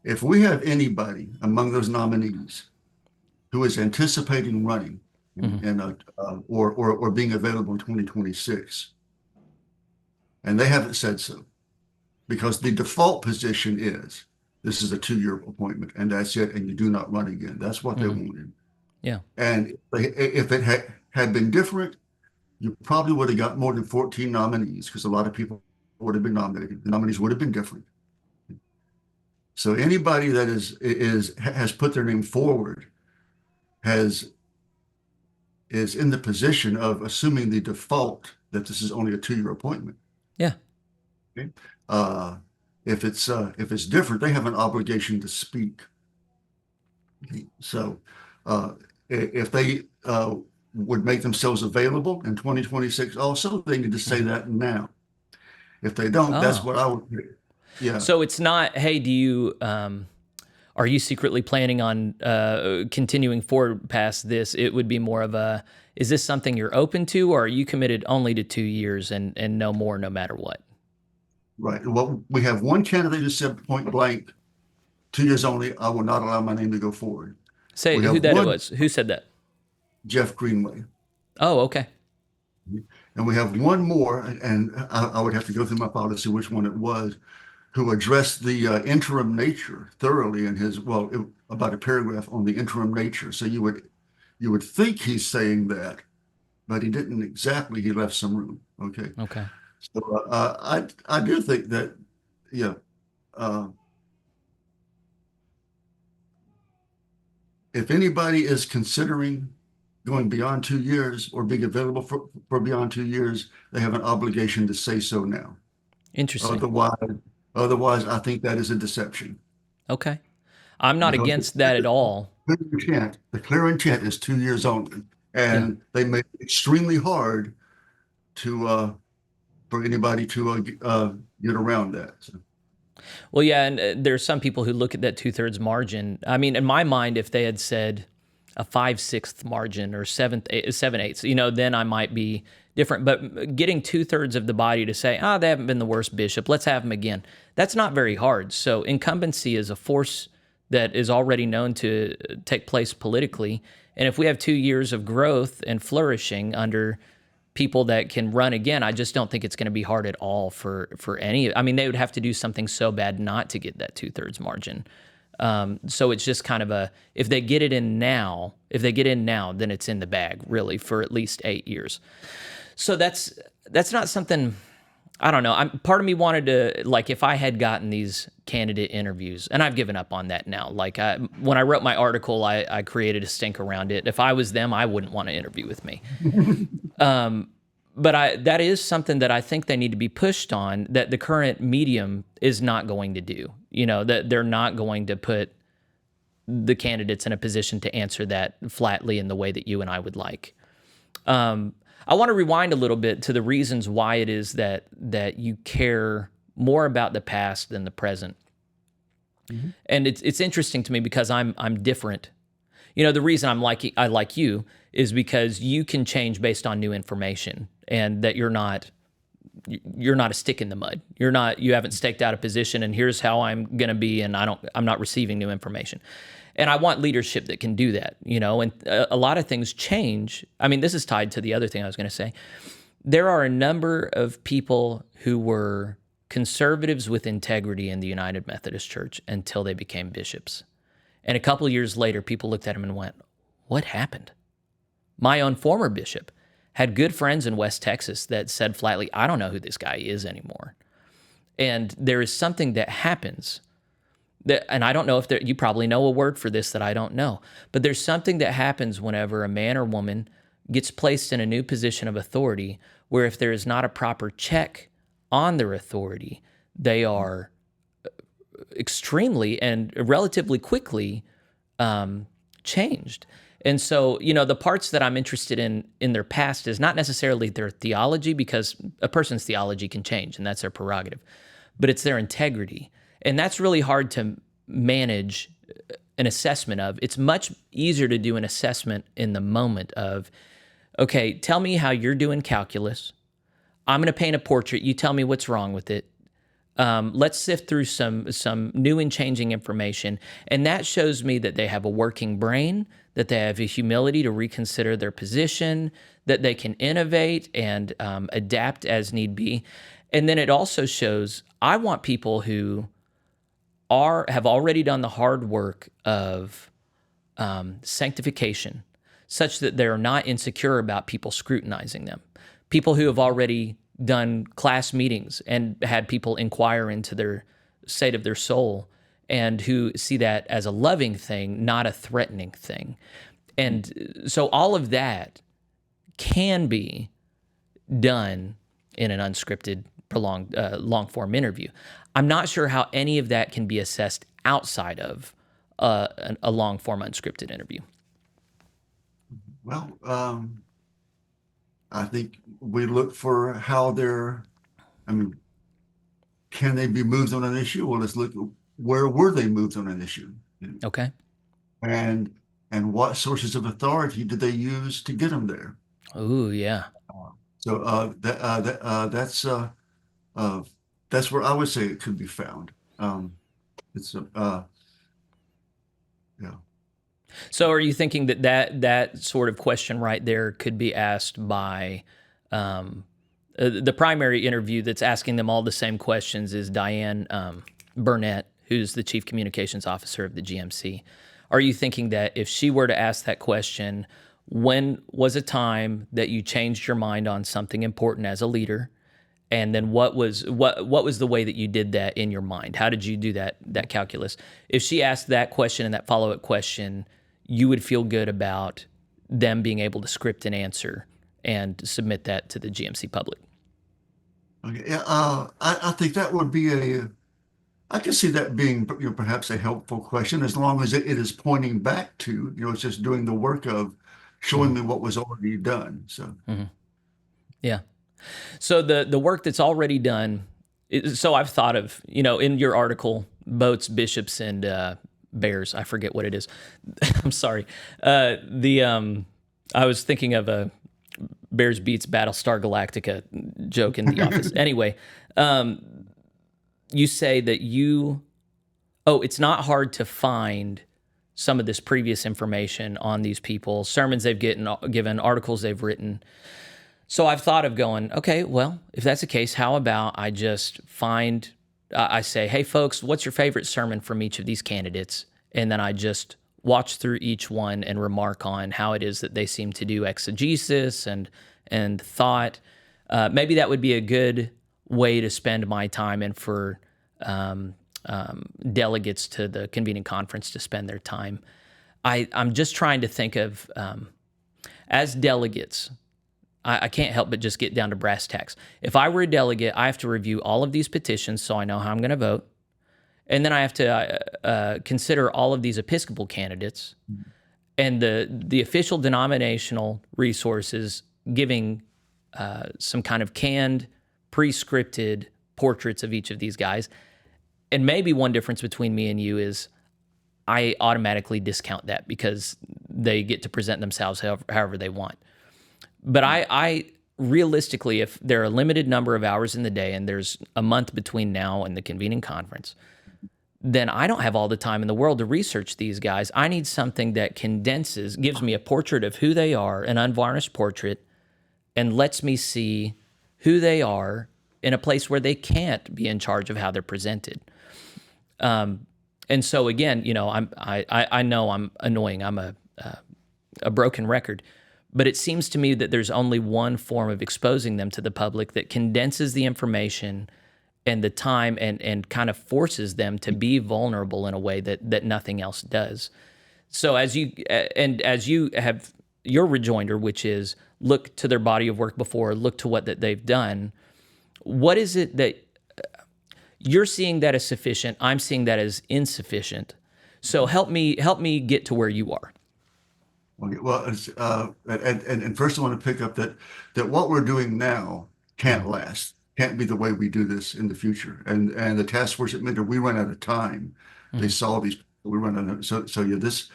if we have anybody among those nominees who is anticipating running or being available in 2026, and they haven't said so, because the default position is this is a 2-year appointment and that's it, and you do not run again. That's what they wanted. Yeah. And if it had been different, you probably would have got more than 14 nominees because a lot of people would have been nominated. The nominees would have been different. So anybody that has put their name forward is in the position of assuming the default that this is only a 2-year appointment. Yeah. Okay. If it's different, they have an obligation to speak. Okay. So if they would make themselves available in 2026, also they need to say that now. If they don't, that's what I would do. Yeah. So it's not, hey, are you secretly planning on continuing forward past this? It would be more of a, is this something you're open to, or are you committed only to 2 years and no more, no matter what? Right. Well, we have one candidate who said point blank, 2 years only, I will not allow my name to go forward. Say who that it was. Who said that? Jeff Greenway. Oh, okay. And we have one more, and I would have to go through my file to see which one it was, who addressed the interim nature thoroughly in his, about a paragraph on the interim nature. So you would think he's saying that, but he didn't exactly. He left some room. Okay. Okay. So I do think that, yeah, uh, if anybody is considering going beyond 2 years or being available for beyond 2 years, they have an obligation to say so now. Interesting. Otherwise, otherwise, I think that is a deception Okay. I'm not because against that at all. the clear intent is 2 years only, Yeah. and they make it extremely hard to for anybody to get around that. So, Well, yeah, and there's some people who look at that 2/3 margin. I mean, in my mind, if they had said a 5/6 margin or 7/8, then I might be different. But getting 2/3 of the body to say, they haven't been the worst bishop, let's have them again. That's not very hard. So incumbency is a force that is already known to take place politically. And if we have 2 years of growth and flourishing under people that can run again, I just don't think it's going to be hard at all for any. I mean, they would have to do something so bad not to get that 2/3 margin. So it's just kind of if they get in now, then it's in the bag really for at least 8 years. So that's not something. I don't know. Part of me wanted to, like, if I had gotten these candidate interviews, and I've given up on that now. Like, when I wrote my article, I created a stink around it. If I was them, I wouldn't want to interview with me. But that is something that I think they need to be pushed on, that the current medium is not going to do. That they're not going to put the candidates in a position to answer that flatly in the way that you and I would like. I want to rewind a little bit to the reasons why it is that you care more about the past than the present. Mm-hmm. And it's interesting to me because I'm different. The reason I like you is because you can change based on new information, and that you're not a stick in the mud. You haven't staked out a position and here's how I'm going to be, and I'm not receiving new information. And I want leadership that can do that, and a lot of things change. I mean, this is tied to the other thing I was going to say. There are a number of people who were conservatives with integrity in the United Methodist Church until they became bishops. And a couple of years later, people looked at him and went, what happened? My own former bishop had good friends in West Texas that said flatly, I don't know who this guy is anymore. And there is something that happens and I don't know if you probably know a word for this that I don't know, but there's something that happens whenever a man or woman gets placed in a new position of authority, where if there is not a proper check on their authority, they are extremely and relatively quickly changed. And so, the parts that I'm interested in their past is not necessarily their theology, because a person's theology can change and that's their prerogative, but it's their integrity. And that's really hard to manage an assessment of. It's much easier to do an assessment in the moment of, okay, tell me how you're doing calculus. I'm going to paint a portrait. You tell me what's wrong with it. Let's sift through some new and changing information. And that shows me that they have a working brain, that they have a humility to reconsider their position, that they can innovate and adapt as need be. And then it also shows I want people who have already done the hard work of sanctification, such that they're not insecure about people scrutinizing them. People who have already done class meetings and had people inquire into their state of their soul, and who see that as a loving thing, not a threatening thing. And so all of that can be done in an unscripted, prolonged, long-form interview. I'm not sure how any of that can be assessed outside of a long-form unscripted interview. Well, I think we look for how can they be moved on an issue? Well, let's look, where were they moved on an issue? Okay. And what sources of authority did they use to get them there? Ooh, yeah. So that's where I would say it could be found. It's yeah. So are you thinking that sort of question right there could be asked by The primary interview that's asking them all the same questions is Diane Burnett, who's the Chief Communications Officer of the GMC. Are you thinking that if she were to ask that question, when was a time that you changed your mind on something important as a leader? And then what was the way that you did that in your mind? How did you do that calculus? If she asked that question and that follow-up question, you would feel good about them being able to script an answer and submit that to the GMC public. Okay, yeah, I think that would be I can see that being, perhaps a helpful question as long as it is pointing back to, it's just doing the work of showing me what was already done. So, Yeah. So the work that's already done, so I've thought of, in your article, boats, bishops, and bears. I forget what it is. I'm sorry. I was thinking of a Bears beats Battlestar Galactica joke in The Office. Anyway, you say that it's not hard to find some of this previous information on these people, sermons they've given, articles they've written. So I've thought of going, okay, well, if that's the case, how about I just I say, hey, folks, what's your favorite sermon from each of these candidates? And then I just watch through each one and remark on how it is that they seem to do exegesis and thought. Maybe that would be a good way to spend my time and for delegates to the convening conference to spend their time. I'm just trying to think of, as delegates, I can't help but just get down to brass tacks. If I were a delegate, I have to review all of these petitions so I know how I'm going to vote. And then I have to consider all of these Episcopal candidates and the official denominational resources giving some kind of canned, pre-scripted portraits of each of these guys. And maybe one difference between me and you is I automatically discount that because they get to present themselves however they want. But I realistically, if there are a limited number of hours in the day and there's a month between now and the convening conference, then I don't have all the time in the world to research these guys. I need something that gives me a portrait of who they are, an unvarnished portrait, and lets me see who they are in a place where they can't be in charge of how they're presented. And so again, I know I'm annoying. I'm a broken record. But it seems to me that there's only one form of exposing them to the public that condenses the information and the time and kind of forces them to be vulnerable in a way that nothing else does. So as you have your rejoinder, which is look to their body of work before, look to what that they've done, what is it that you're seeing that as sufficient? I'm seeing that as insufficient. So help me get to where you are. Okay, well, and first I want to pick up that what we're doing now can't last, can't be the way we do this in the future. And the task force admitted we run out of time. They saw these, we run out of, so yeah, this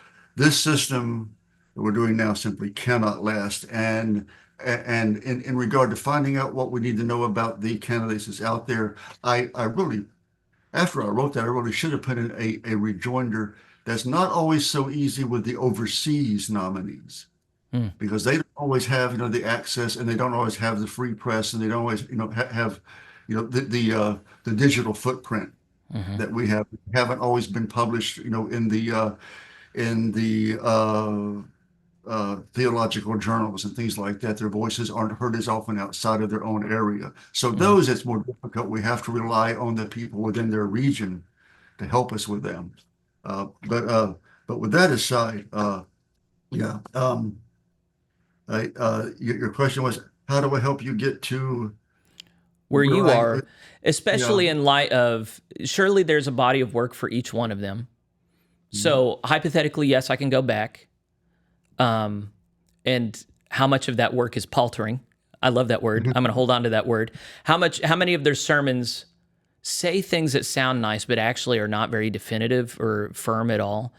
system that we're doing now simply cannot last. And in regard to finding out what we need to know about the candidates that's out there, I really, after I wrote that, I really should have put in a rejoinder that's not always so easy with the overseas nominees because they don't always have, the access, and they don't always have the free press, and they don't always, have, the digital footprint that we have. We haven't always been published, in the theological journals and things like that. Their voices aren't heard as often outside of their own area. So those, it's more difficult. We have to rely on the people within their region to help us with them. But with that aside, yeah, your question was, how do I help you get to where you are, especially in light of, surely there's a body of work for each one of them. So hypothetically, yes, I can go back. And how much of that work is paltering? I love that word. I'm going to hold on to that word. How many of their sermons say things that sound nice, but actually are not very definitive or firm at all?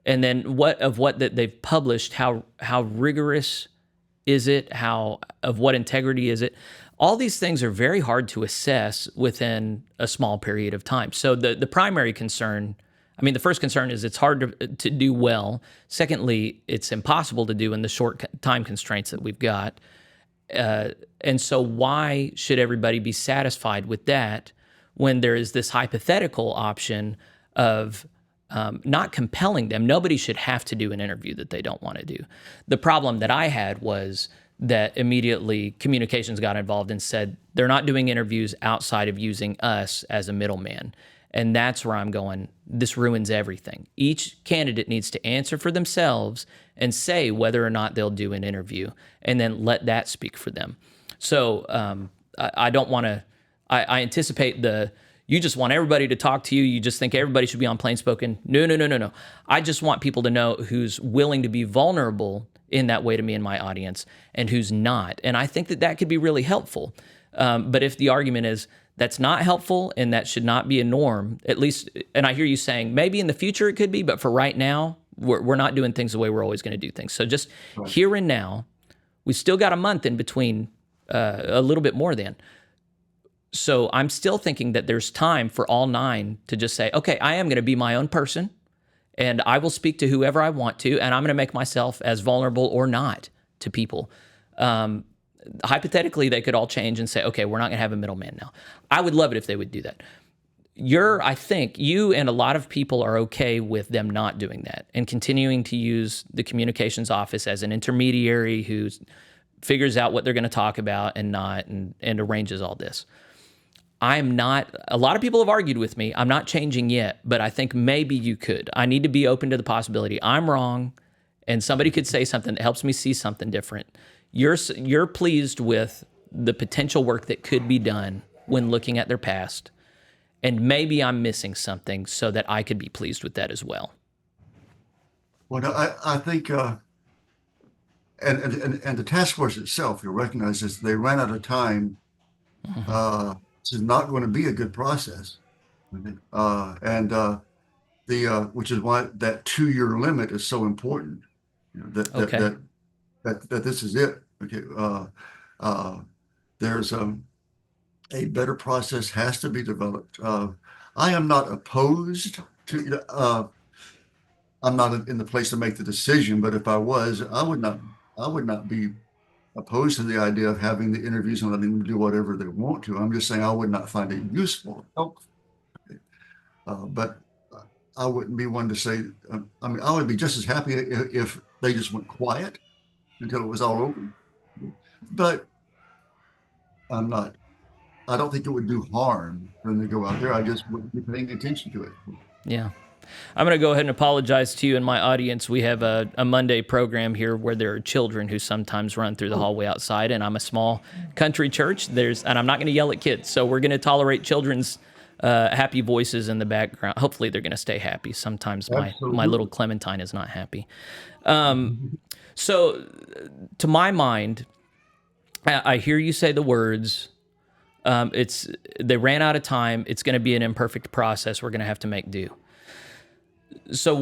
And then what that they've published, how rigorous is it? Of what integrity is it? All these things are very hard to assess within a small period of time. So the primary concern, the first concern is it's hard to do well. Secondly, it's impossible to do in the short time constraints that we've got. And so why should everybody be satisfied with that when there is this hypothetical option of not compelling them? Nobody should have to do an interview that they don't want to do. The problem that I had was that immediately communications got involved and said they're not doing interviews outside of using us as a middleman. And that's where I'm going, this ruins everything. Each candidate needs to answer for themselves and say whether or not they'll do an interview, and then let that speak for them. So I don't want to, I anticipate you just want everybody to talk to you. You just think everybody should be on PlainSpoken. No. I just want people to know who's willing to be vulnerable in that way to me and my audience and who's not. And I think that could be really helpful. But if the argument is that's not helpful and that should not be a norm, at least, and I hear you saying maybe in the future it could be, but for right now, we're not doing things the way we're always going to do things. So just here and now, we still got a month in between, a little bit more than. So I'm still thinking that there's time for all 9 to just say, okay, I am going to be my own person and I will speak to whoever I want to, and I'm going to make myself as vulnerable or not to people. Hypothetically, they could all change and say, okay, we're not going to have a middleman now. I would love it if they would do that. I think you and a lot of people are okay with them not doing that and continuing to use the communications office as an intermediary who figures out what they're going to talk about and not, and arranges all this. I'm not, a lot of people have argued with me. I'm not changing yet, but I think maybe you could. I need to be open to the possibility I'm wrong and somebody could say something that helps me see something different. You're pleased with the potential work that could be done when looking at their past, and maybe I'm missing something so that I could be pleased with that as well. Well, no, I think, and the task force itself, you recognize this, they ran out of time. This is not going to be a good process. Which is why that 2-year limit is so important. That this is it. Okay. There's a better process has to be developed. I am not opposed to, I'm not in the place to make the decision, but if I was, I would not be opposed to the idea of having the interviews and letting them do whatever they want to. I'm just saying I would not find it useful. But I wouldn't be one to say, I mean, I would be just as happy if they just went quiet until it was all over. But I don't think it would do harm when they go out there. I just wouldn't be paying attention to it. Yeah. I'm going to go ahead and apologize to you and my audience. We have a Monday program here where there are children who sometimes run through the hallway outside, and I'm a small country church. And I'm not going to yell at kids, so we're going to tolerate children's happy voices in the background. Hopefully they're going to stay happy. Sometimes my little Clementine is not happy. So to my mind, I hear you say the words, they ran out of time. It's going to be an imperfect process. We're going to have to make do. So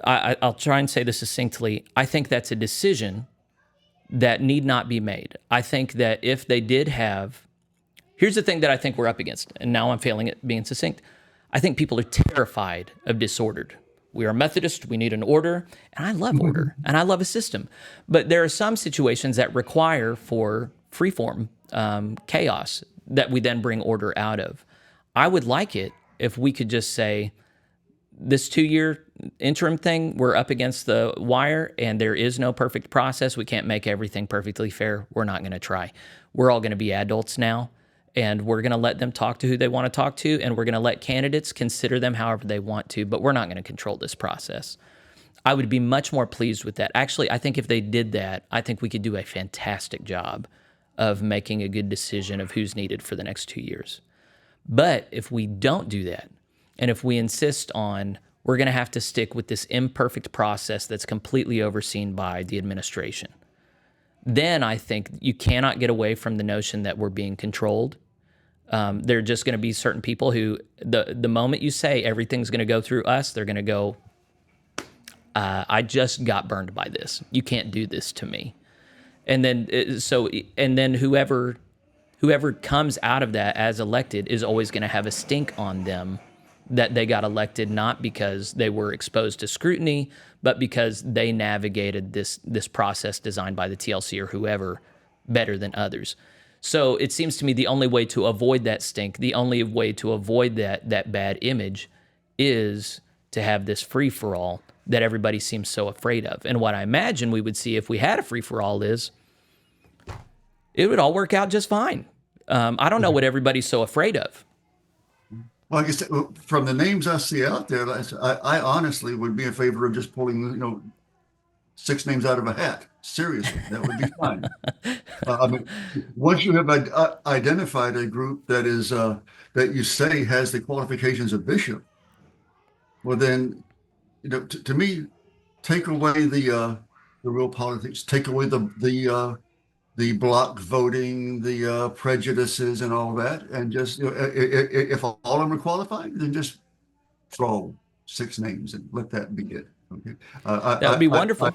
I'll try and say this succinctly. I think that's a decision that need not be made. I think that if they did have, here's the thing that I think we're up against, and now I'm failing at being succinct. I think people are terrified of disordered. We are Methodist, we need an order, and I love order, and I love a system. But there are some situations that require for freeform chaos that we then bring order out of. I would like it if we could just say, this 2-year interim thing, we're up against the wire and there is no perfect process. We can't make everything perfectly fair. We're not going to try. We're all going to be adults now, and we're going to let them talk to who they want to talk to, and we're going to let candidates consider them however they want to, but we're not going to control this process. I would be much more pleased with that. Actually, I think if they did that, I think we could do a fantastic job of making a good decision of who's needed for the next 2 years. But if we don't do that, and if we insist on we're going to have to stick with this imperfect process that's completely overseen by the administration, then I think you cannot get away from the notion that we're being controlled. There are just going to be certain people who, the moment you say everything's going to go through us, they're going to go, I just got burned by this. You can't do this to me. And then whoever comes out of that as elected is always going to have a stink on them that they got elected, not because they were exposed to scrutiny, but because they navigated this process designed by the TLC or whoever better than others. So it seems to me the only way to avoid that stink, the only way to avoid that bad image is to have this free-for-all that everybody seems so afraid of. And what I imagine we would see if we had a free-for-all is it would all work out just fine. I don't know what everybody's so afraid of. Well, I guess from the names I see out there, I honestly would be in favor of just pulling, 6 names out of a hat. Seriously, that would be fine. I mean, once you have identified a group that is that you say has the qualifications of bishop, well, then, to me, take away the real politics, take away the block voting, the prejudices, and all that, and just if all of them are qualified, then just throw 6 names and let that be it. Okay, That would be I wonderful.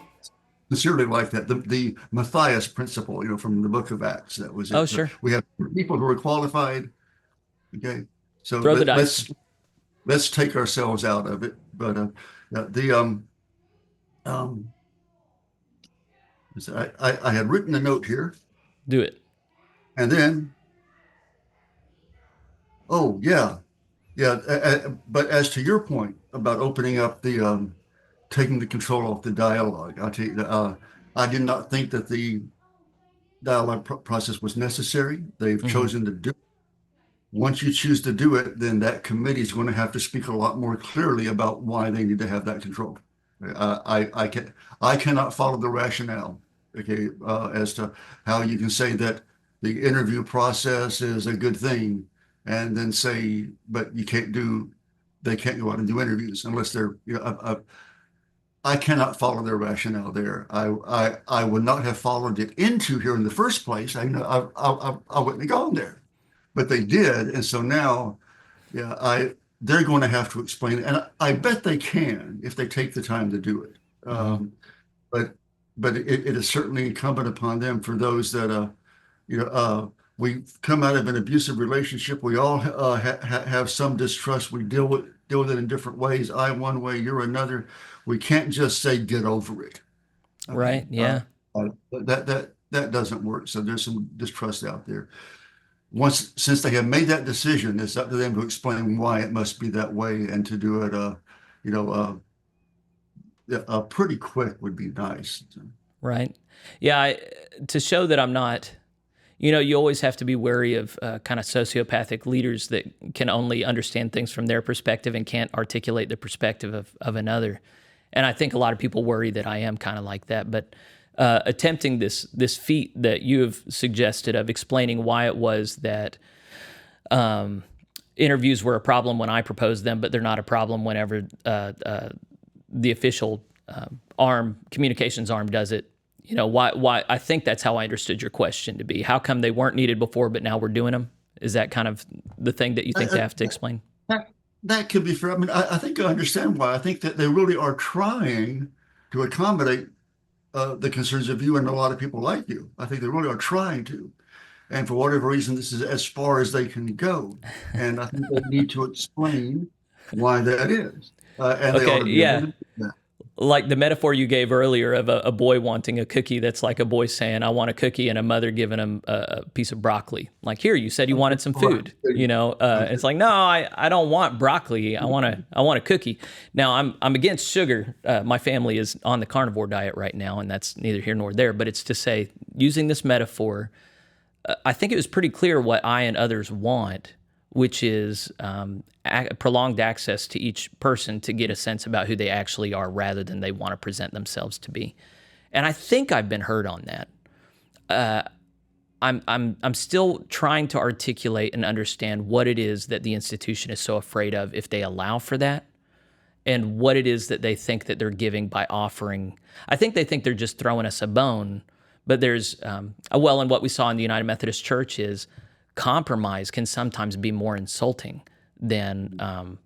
sincerely like that. The Matthias principle, from the Book of Acts. That was it. Oh, sure. We have people who are qualified. Okay, so Throw the dice. let's take ourselves out of it. But um, I had written a note here, Do it. and then, oh yeah, yeah. But as to your point about opening up the taking the control off the dialogue, I'll tell you, I did not think that the dialogue process was necessary. They've chosen to do it. Once you choose to do it, then that committee is going to have to speak a lot more clearly about why they need to have that control. I cannot follow the rationale, okay, as to how you can say that the interview process is a good thing, and then say, but they can't go out and do interviews unless they're, I cannot follow their rationale there. I would not have followed it into here in the first place. I wouldn't have gone there, but they did, and so now, yeah, they're going to have to explain it, and I bet they can if they take the time to do it. But it is certainly incumbent upon them for those that we've come out of an abusive relationship. We all have some distrust. We deal with it in different ways. I one way, you're another. We can't just say get over it. Okay? Right. Yeah. That doesn't work. So there's some distrust out there. Since they have made that decision, it's up to them to explain why it must be that way, and to do it, pretty quick would be nice. Right. Yeah. To show that I'm not, you always have to be wary of kind of sociopathic leaders that can only understand things from their perspective and can't articulate the perspective of another. And I think a lot of people worry that I am kind of like that. But attempting this feat that you have suggested of explaining why it was that interviews were a problem when I proposed them, but they're not a problem whenever the official communications arm does it. Why? I think that's how I understood your question to be. How come they weren't needed before, but now we're doing them? Is that kind of the thing that you think they have to explain? That could be fair. I mean, I think I understand why. I think that they really are trying to accommodate the concerns of you and a lot of people like you. I think they really are trying to. And for whatever reason, this is as far as they can go. And I think they need to explain why that is. And they ought to be able to do that. Like the metaphor you gave earlier of a boy wanting a cookie, that's like a boy saying, I want a cookie, and a mother giving him a piece of broccoli. Like, here, you said you wanted some food. It's like, no, I don't want broccoli. I want a cookie. Now, I'm against sugar. My family is on the carnivore diet right now, and that's neither here nor there. But it's to say, using this metaphor, I think it was pretty clear what I and others want, which is prolonged access to each person to get a sense about who they actually are rather than they want to present themselves to be. And I think I've been heard on that. I'm still trying to articulate and understand what it is that the institution is so afraid of if they allow for that, and what it is that they think that they're giving by offering. I think they think they're just throwing us a bone, but there's, and what we saw in the United Methodist Church is compromise can sometimes be more insulting than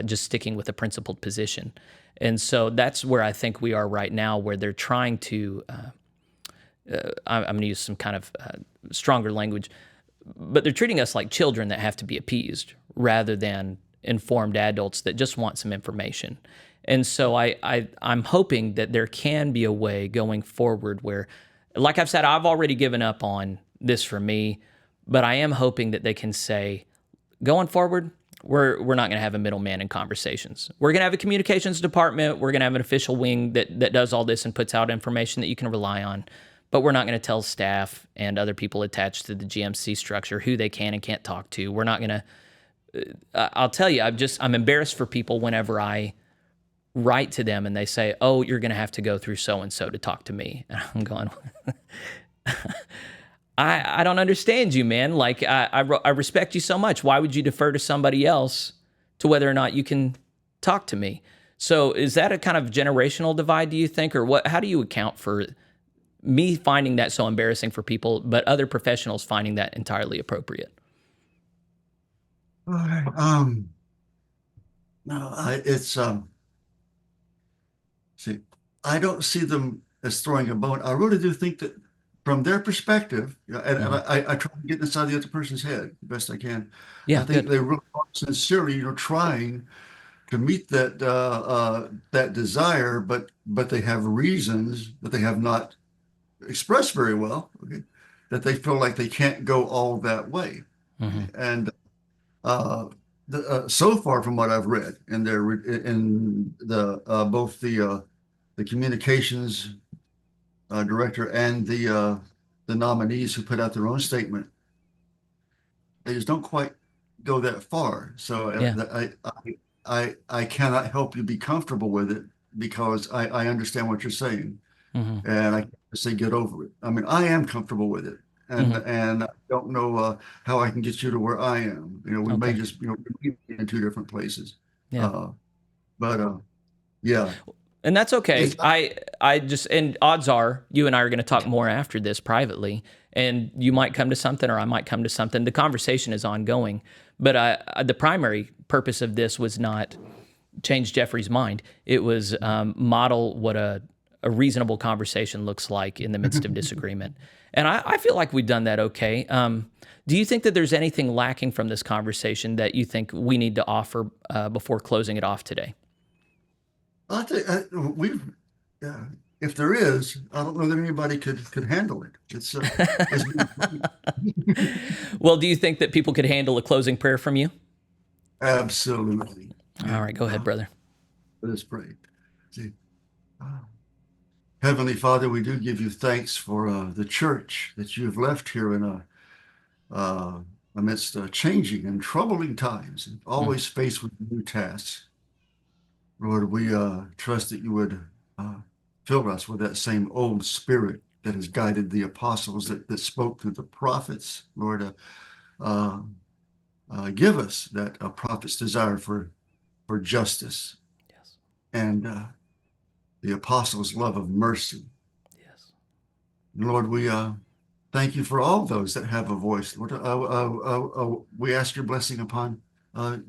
just sticking with a principled position. And so that's where I think we are right now, where they're trying to, I'm going to use some kind of stronger language, but they're treating us like children that have to be appeased rather than informed adults that just want some information. And so I'm hoping that there can be a way going forward where Like I've said, I've already given up on this for me, but I am hoping that they can say, going forward, we're not going to have a middleman in conversations. We're going to have a communications department. We're going to have an official wing that does all this and puts out information that you can rely on. But we're not going to tell staff and other people attached to the GMC structure who they can and can't talk to. We're not going to. I'll tell you, I'm embarrassed for people whenever I write to them and they say, "Oh, you're going to have to go through so and so to talk to me." And I'm going, I don't understand you, man. Like, I respect you so much. Why would you defer to somebody else to whether or not you can talk to me? So is that a kind of generational divide, do you think? Or what? How do you account for me finding that so embarrassing for people, but other professionals finding that entirely appropriate? Okay. No, see, I don't see them as throwing a bone. I really do think that from their perspective, and Hmm. I try to get inside the other person's head the best I can. I Yeah, think good. they really are sincerely, trying to meet that desire, but they have reasons that they have not expressed very well, okay, that they feel like they can't go all that way. Hmm. Okay? And uh, so far from what I've read in both the communications director and the nominees who put out their own statement, they just don't quite go that far. So Yeah. I cannot help you be comfortable with it because I understand what you're saying, Hmm. and I can't say get over it. I mean, I am comfortable with it, and Hmm. and I don't know how I can get you to where I am. We may Okay. just be in two different places, Yeah. uh, but yeah, And that's it's okay. I just, and odds are you and I are going to talk more after this privately, and you might come to something or I might come to something. The conversation is ongoing, but the primary purpose of this was not change Jeffrey's mind. It was model what a reasonable conversation looks like in the midst of disagreement. And I feel like we've done that okay. Do you think that there's anything lacking from this conversation that you think we need to offer before closing it off today? I think we've yeah, if there is, I don't know that anybody could handle it. It's been Well, do you think that people could handle a closing prayer from you? absolutely. All Yeah. right, go ahead, brother. Let us pray. See, uh, Heavenly Father, we do give you thanks for the church that you have left here uh, amidst changing and troubling times, and Mm, always faced with new tasks. Lord, we trust that you would uh, fill us with that same old spirit that has guided the apostles that spoke through the prophets. Lord, uh, give us that prophet's desire for justice yes, and the apostles' love of mercy. yes, Lord, we thank you for all those that have a voice. Lord, we ask your blessing upon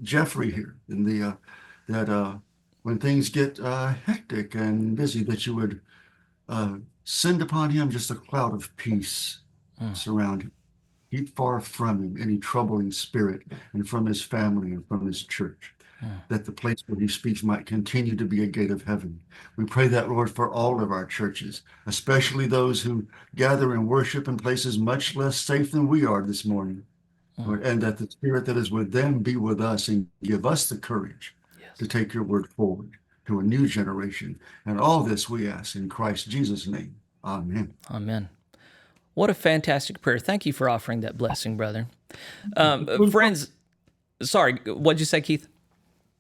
Jeffrey here in that when things get hectic and busy, that you would send upon him just a cloud of peace mm, surround him. Keep far from him any troubling spirit and from his family and from his church, mm, that the place where he speaks might continue to be a gate of heaven. We pray that, Lord, for all of our churches, especially those who gather and worship in places much less safe than we are this morning, mm, Lord, and that the spirit that is with them be with us and give us the courage to yes. take your word forward to a new generation. And all this we ask in Christ Jesus' name. Amen. Amen. What a fantastic prayer. Thank you for offering that blessing, brother. Friends, sorry, what'd you say, Keith?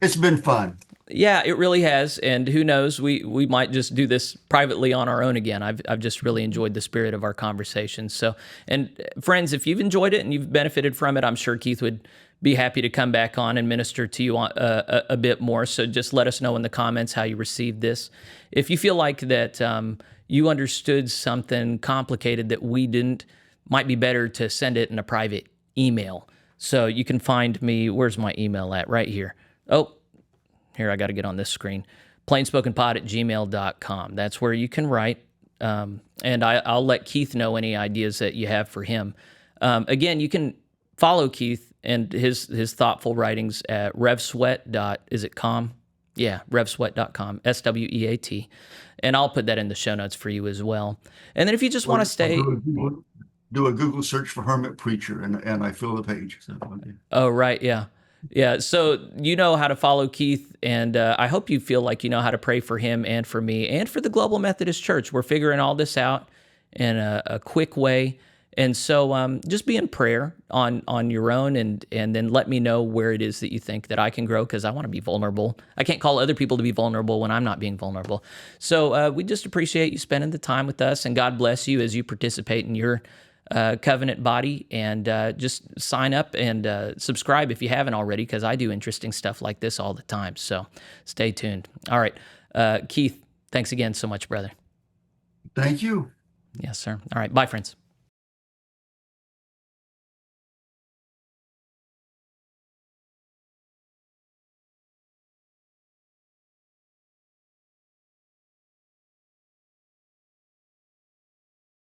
It's been fun. Yeah, it really has, and who knows? We might just do this privately on our own again. I've just really enjoyed the spirit of our conversation. So, and friends, if you've enjoyed it and you've benefited from it, I'm sure Keith would be happy to come back on and minister to you a bit more. So just let us know in the comments how you received this. If you feel like that you understood something complicated that we didn't, might be better to send it in a private email. So you can find me. Where's my email at? Right here. Oh, here, I got to get on this screen. PlainSpokenPod@gmail.com. That's where you can write. And I'll let Keith know any ideas that you have for him. Again, you can follow Keith and his thoughtful writings at revsweat. Is it com? Yeah, revsweat.com, SWEAT. And I'll put that in the show notes for you as well. And then if you just want to Or stay, do a Google search for hermit preacher, and I fill the page. So, okay. oh, right. Yeah. Yeah. So you know how to follow Keith. And I hope you feel like you know how to pray for him and for me and for the Global Methodist Church. We're figuring all this out in a quick way. And so just be in prayer on your own, and then let me know where it is that you think that I can grow, because I want to be vulnerable. I can't call other people to be vulnerable when I'm not being vulnerable. So we just appreciate you spending the time with us, and God bless you as you participate in your covenant body. And just sign up and subscribe if you haven't already, because I do interesting stuff like this all the time. So stay tuned. All right. Keith, thanks again so much, brother. Thank you. Yes, sir. All right. Bye, friends.